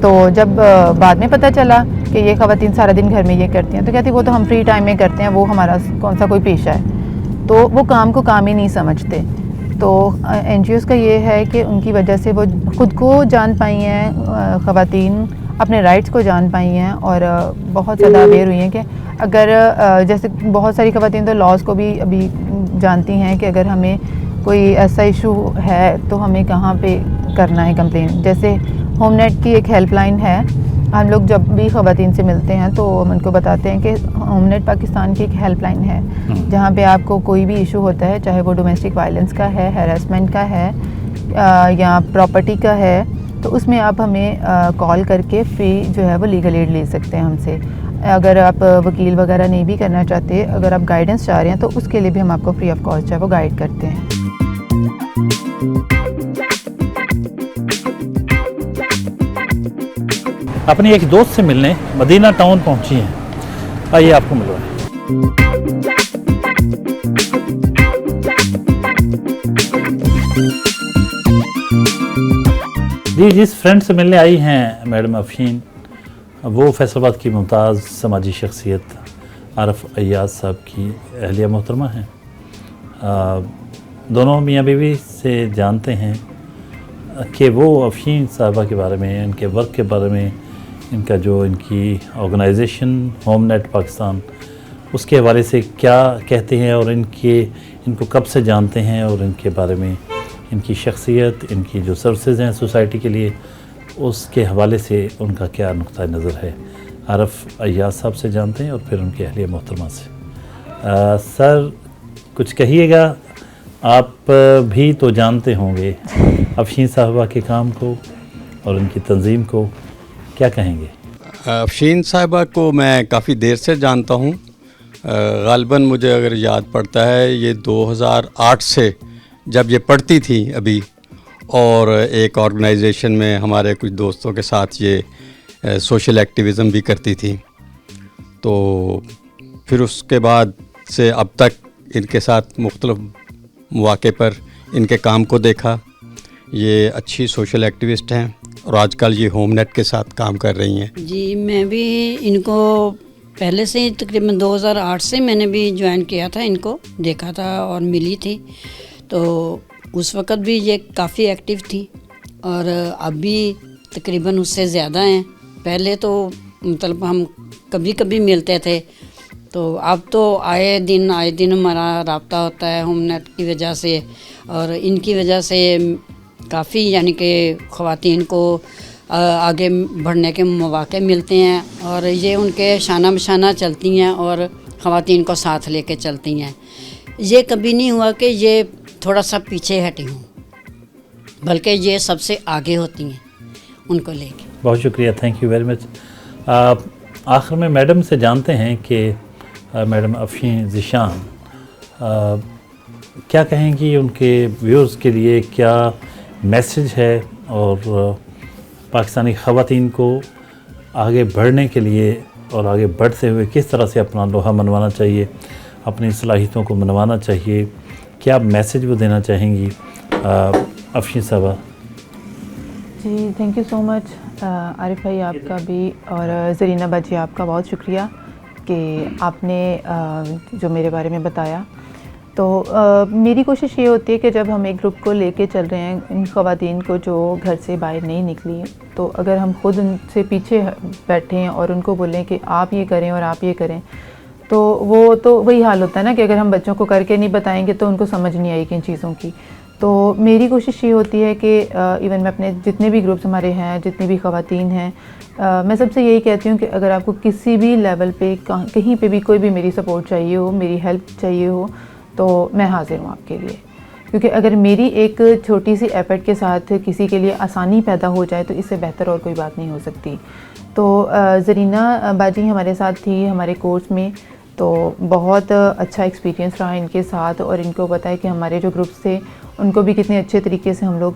तो जब बाद में पता चला कि ये ख़वातीन सारा दिन घर में ये करती हैं, तो कहती वो तो हम फ्री टाइम में करते हैं, वो हमारा कौन सा कोई पेशा है। तो वो काम को काम ही नहीं समझते। तो NGOs का ये है कि उनकी वजह से वो ख़ुद को जान पाई हैं, ख़वातीन अपने राइट्स को जान पाई हैं और बहुत ज़्यादा अवेयर हुई हैं कि अगर जैसे बहुत सारी ख़वातीन तो लॉज को भी अभी जानती हैं कि अगर हमें कोई ऐसा इशू है तो हमें कहाँ पे करना है कंप्लेन। जैसे होमनेट की एक हेल्पलाइन है, हम लोग जब भी ख़वातीन से मिलते हैं तो हम उनको बताते हैं कि होमनेट पाकिस्तान की एक हेल्पलाइन है जहाँ पे आपको कोई भी इशू होता है, चाहे वो डोमेस्टिक वायलेंस का है, हैरेसमेंट का है या प्रॉपर्टी का है, तो उसमें आप हमें कॉल करके फ्री जो है वो लीगल एड ले सकते हैं हमसे। अगर आप वकील वगैरह नहीं भी करना चाहते, अगर आप गाइडेंस चाह रहे हैं तो उसके लिए भी हम आपको फ्री ऑफ कॉस्ट जो है वो गाइड करते हैं। अपनी एक दोस्त से मिलने मदीना टाउन पहुंची हैं, आइए आपको मिलवाएं। जी, जिस फ्रेंड से मिलने आई हैं मैडम अफशीन, वो फैसलाबाद की मुमताज़ समाजी शख्सियत आरफ अय्याज साहब की अहलिया मोहतरमा हैं। दोनों मियाँ बीवी से जानते हैं कि वो अफशीन साहबा के बारे में, इनके वर्क के बारे में, इनका जो इनकी ऑर्गेनाइजेशन होमनेट पाकिस्तान, उसके हवाले से क्या कहते हैं और इनको कब से जानते हैं और इनके बारे में, इनकी शख्सियत, इनकी जो सर्विसेज हैं सोसाइटी के लिए, उसके हवाले से उनका क्या नुक्ता नज़र है। आरफ अय्याज साहब से जानते हैं और फिर उनके अहलिया मोहतरमा से। सर कुछ कहिएगा, आप भी तो जानते होंगे अफशीन साहबा के काम को और उनकी तंजीम को, क्या कहेंगे? अफशीन साहबा को मैं काफ़ी देर से जानता हूँ। ग़ालिबन मुझे अगर याद पड़ता है ये 2008 से जब ये पढ़ती थी अभी, और एक ऑर्गेनाइजेशन में हमारे कुछ दोस्तों के साथ ये सोशल एक्टिविज़म भी करती थी। तो फिर उसके बाद से अब तक इनके साथ मुख्तलिफ मौक़े पर इनके काम को देखा। ये अच्छी सोशल एक्टिविस्ट हैं और आजकल ये होमनेट के साथ काम कर रही हैं। जी, मैं भी इनको पहले से ही तकरीबन 2008 से मैंने भी ज्वाइन किया था, इनको देखा था और मिली थी। तो उस वक़्त भी ये काफ़ी एक्टिव थी और अभी तकरीबन उससे ज़्यादा हैं। पहले तो मतलब हम कभी कभी मिलते थे, तो अब तो आए दिन हमारा राब्ता होता है होम नेट की वजह से, और इनकी वजह से काफ़ी यानी कि ख़वातीन को आगे बढ़ने के मौके मिलते हैं, और ये उनके शाना बशाना चलती हैं और ख़वातीन को साथ लेके चलती हैं। ये कभी नहीं हुआ कि ये थोड़ा सा पीछे हटी हूँ, बल्कि ये सबसे आगे होती हैं उनको लेके। बहुत शुक्रिया, थैंक यू वेरी मच। आखिर में मैडम से जानते हैं कि मैडम अफशीन ज़ीशान क्या कहेंगी उनके व्यूअर्स के लिए, क्या मैसेज है, और पाकिस्तानी ख़वातीन को आगे बढ़ने के लिए और आगे बढ़ते हुए किस तरह से अपना लोहा मनवाना चाहिए, अपनी सलाहियतों को मनवाना चाहिए, क्या मैसेज वो देना चाहेंगी अफशीन साहबा? जी thank you so much Arif भाई, आपका भी, और ज़रीना बाजी आपका बहुत शुक्रिया कि आपने जो मेरे बारे में बताया। तो मेरी कोशिश ये होती है कि जब हम एक ग्रुप को लेके चल रहे हैं, इन ख़वातीन को जो घर से बाहर नहीं निकली, तो अगर हम खुद उनसे पीछे बैठे हैं और उनको बोलें कि आप ये करें और आप ये करें, तो वो तो वही हाल होता है ना कि अगर हम बच्चों को करके नहीं बताएंगे तो उनको समझ नहीं आएगी इन चीज़ों की। तो मेरी कोशिश ये होती है कि इवन मैं अपने जितने भी ग्रुप्स हमारे हैं, जितनी भी ख़वातीन हैं, मैं सबसे यही कहती हूँ कि अगर आपको किसी भी लेवल पे कहीं पे भी कोई भी मेरी सपोर्ट चाहिए हो, मेरी हेल्प चाहिए हो, तो मैं हाज़िर हूँ आपके लिए। क्योंकि अगर मेरी एक छोटी सी एफर्ट के साथ किसी के लिए आसानी पैदा हो जाए तो इससे बेहतर और कोई बात नहीं हो सकती। तो ज़रीना बाजी हमारे साथ थी हमारे कोर्स में, तो बहुत अच्छा एक्सपीरियंस रहा इनके साथ, और इनको पता है कि हमारे जो ग्रुप्स थे उनको भी कितने अच्छे तरीके से हम लोग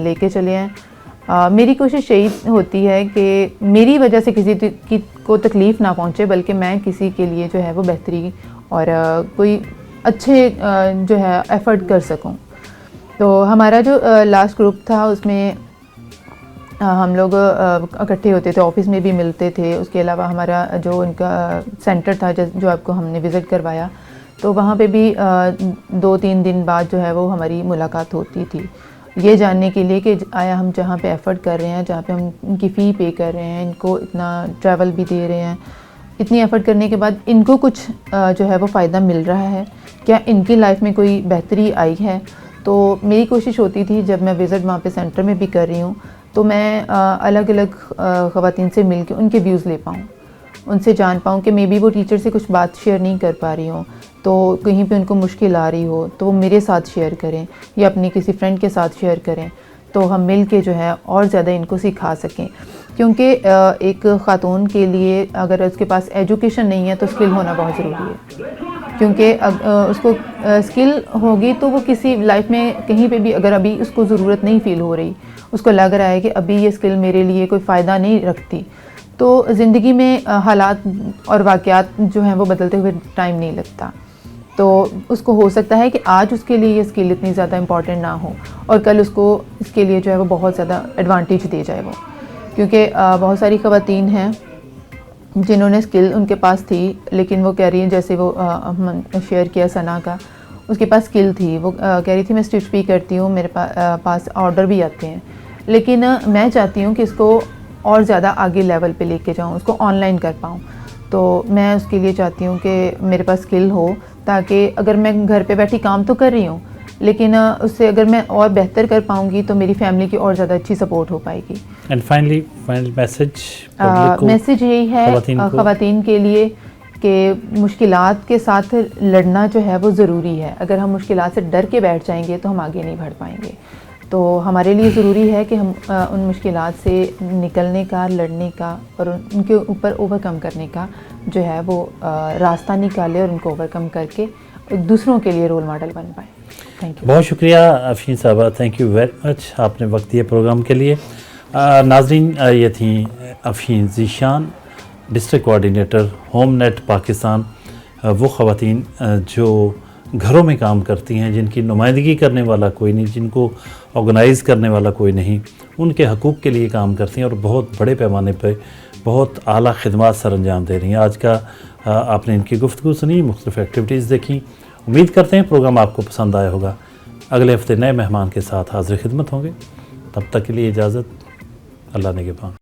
लेके चले हैं। मेरी कोशिश यही होती है कि मेरी वजह से किसी की को तकलीफ़ ना पहुँचे, बल्कि मैं किसी के लिए जो है वो बेहतरी और कोई अच्छे जो है एफ़र्ट कर सकूं। तो हमारा जो लास्ट ग्रुप था उसमें हम लोग इकट्ठे होते थे, ऑफिस में भी मिलते थे। उसके अलावा हमारा जो उनका सेंटर था जो आपको हमने विज़िट करवाया, तो वहाँ पे भी 2-3 दिन बाद जो है वो हमारी मुलाकात होती थी, ये जानने के लिए कि आया हम जहाँ पे एफ़र्ट कर रहे हैं, जहाँ पे हम इनकी फ़ी पे कर रहे हैं, इनको इतना ट्रैवल भी दे रहे हैं, इतनी एफ़र्ट करने के बाद इनको कुछ जो है वो फ़ायदा मिल रहा है, क्या इनकी लाइफ में कोई बेहतरी आई है। तो मेरी कोशिश होती थी जब मैं विज़िट वहाँ पे सेंटर में भी कर रही हूँ, तो मैं अलग अलग ख़वातीन से मिल के उनके व्यूज़ ले पाऊँ, उनसे जान पाऊँ कि मे बी वो टीचर से कुछ बात शेयर नहीं कर पा रही हो, तो कहीं पे उनको मुश्किल आ रही हो तो वो मेरे साथ शेयर करें या अपनी किसी फ्रेंड के साथ शेयर करें, तो हम मिल के जो है और ज़्यादा इनको सिखा सकें। क्योंकि एक ख़ातून के लिए अगर उसके पास एजुकेशन नहीं है तो स्किल होना बहुत ज़रूरी है, क्योंकि उसको स्किल होगी तो वो किसी लाइफ में कहीं पे भी अगर अभी उसको ज़रूरत नहीं फ़ील हो रही, उसको लग रहा है कि अभी ये स्किल मेरे लिए कोई फ़ायदा नहीं रखती, तो ज़िंदगी में हालात और वाक़यात जो हैं वो बदलते हुए टाइम नहीं लगता। तो उसको हो सकता है कि आज उसके लिए ये स्किल इतनी ज़्यादा इम्पॉर्टेंट ना हो और कल उसको इसके लिए जो है वो बहुत ज़्यादा एडवांटेज दे जाए वो। क्योंकि बहुत सारी ख़वातीन हैं जिन्होंने स्किल उनके पास थी, लेकिन वो कह रही हैं, जैसे वो शेयर किया सना का, उसके पास स्किल थी, वो कह रही थी मैं स्टिच भी करती हूँ, मेरे पास ऑर्डर भी आते हैं, लेकिन मैं चाहती हूँ कि इसको और ज़्यादा आगे लेवल पे लेके जाऊँ, उसको ऑनलाइन कर पाऊँ। तो मैं उसके लिए चाहती हूँ कि मेरे पास स्किल हो, ताकि अगर मैं घर पे बैठी काम तो कर रही हूँ, लेकिन उससे अगर मैं और बेहतर कर पाऊँगी तो मेरी फैमिली की और ज़्यादा अच्छी सपोर्ट हो पाएगी। एंड फाइनल मैसेज यही है ख़वातीन के लिए कि मुश्किलात के साथ लड़ना जो है वो ज़रूरी है। अगर हम मुश्किलात से डर के बैठ जाएंगे तो हम आगे नहीं बढ़ पाएंगे। तो हमारे लिए ज़रूरी है कि हम उन मुश्किलात से निकलने का, लड़ने का और उनके ऊपर ओवरकम करने का जो है वो रास्ता निकालें और उनको ओवरकम करके दूसरों के लिए रोल मॉडल बन पाएँ। Thank you. बहुत शुक्रिया अफशीन साहबा, थैंक यू वेरी मच, आपने वक्त दिया प्रोग्राम के लिए। नाज़रीन, ये थी Afsheen Zeeshan, district coordinator home net Pakistan. वो ख़वातीन जो घरों में काम करती हैं, जिनकी नुमाइंदगी करने वाला कोई नहीं, जिनको ऑर्गेनाइज़ करने वाला कोई नहीं, उनके हकूक़ के लिए काम करती हैं और बहुत बड़े पैमाने पर बहुत आला खिदमात सर अंजाम दे रही हैं। आज का आपने इनकी गुफ्तगू सुनी, मुख्तलिफ़ एक्टिविटीज़ देखी। उम्मीद करते हैं प्रोग्राम आपको पसंद आया होगा। अगले हफ्ते नए मेहमान के साथ हाज़िर खिदमत होंगे। तब तक के लिए इजाज़त, अल्लाह निगहबान।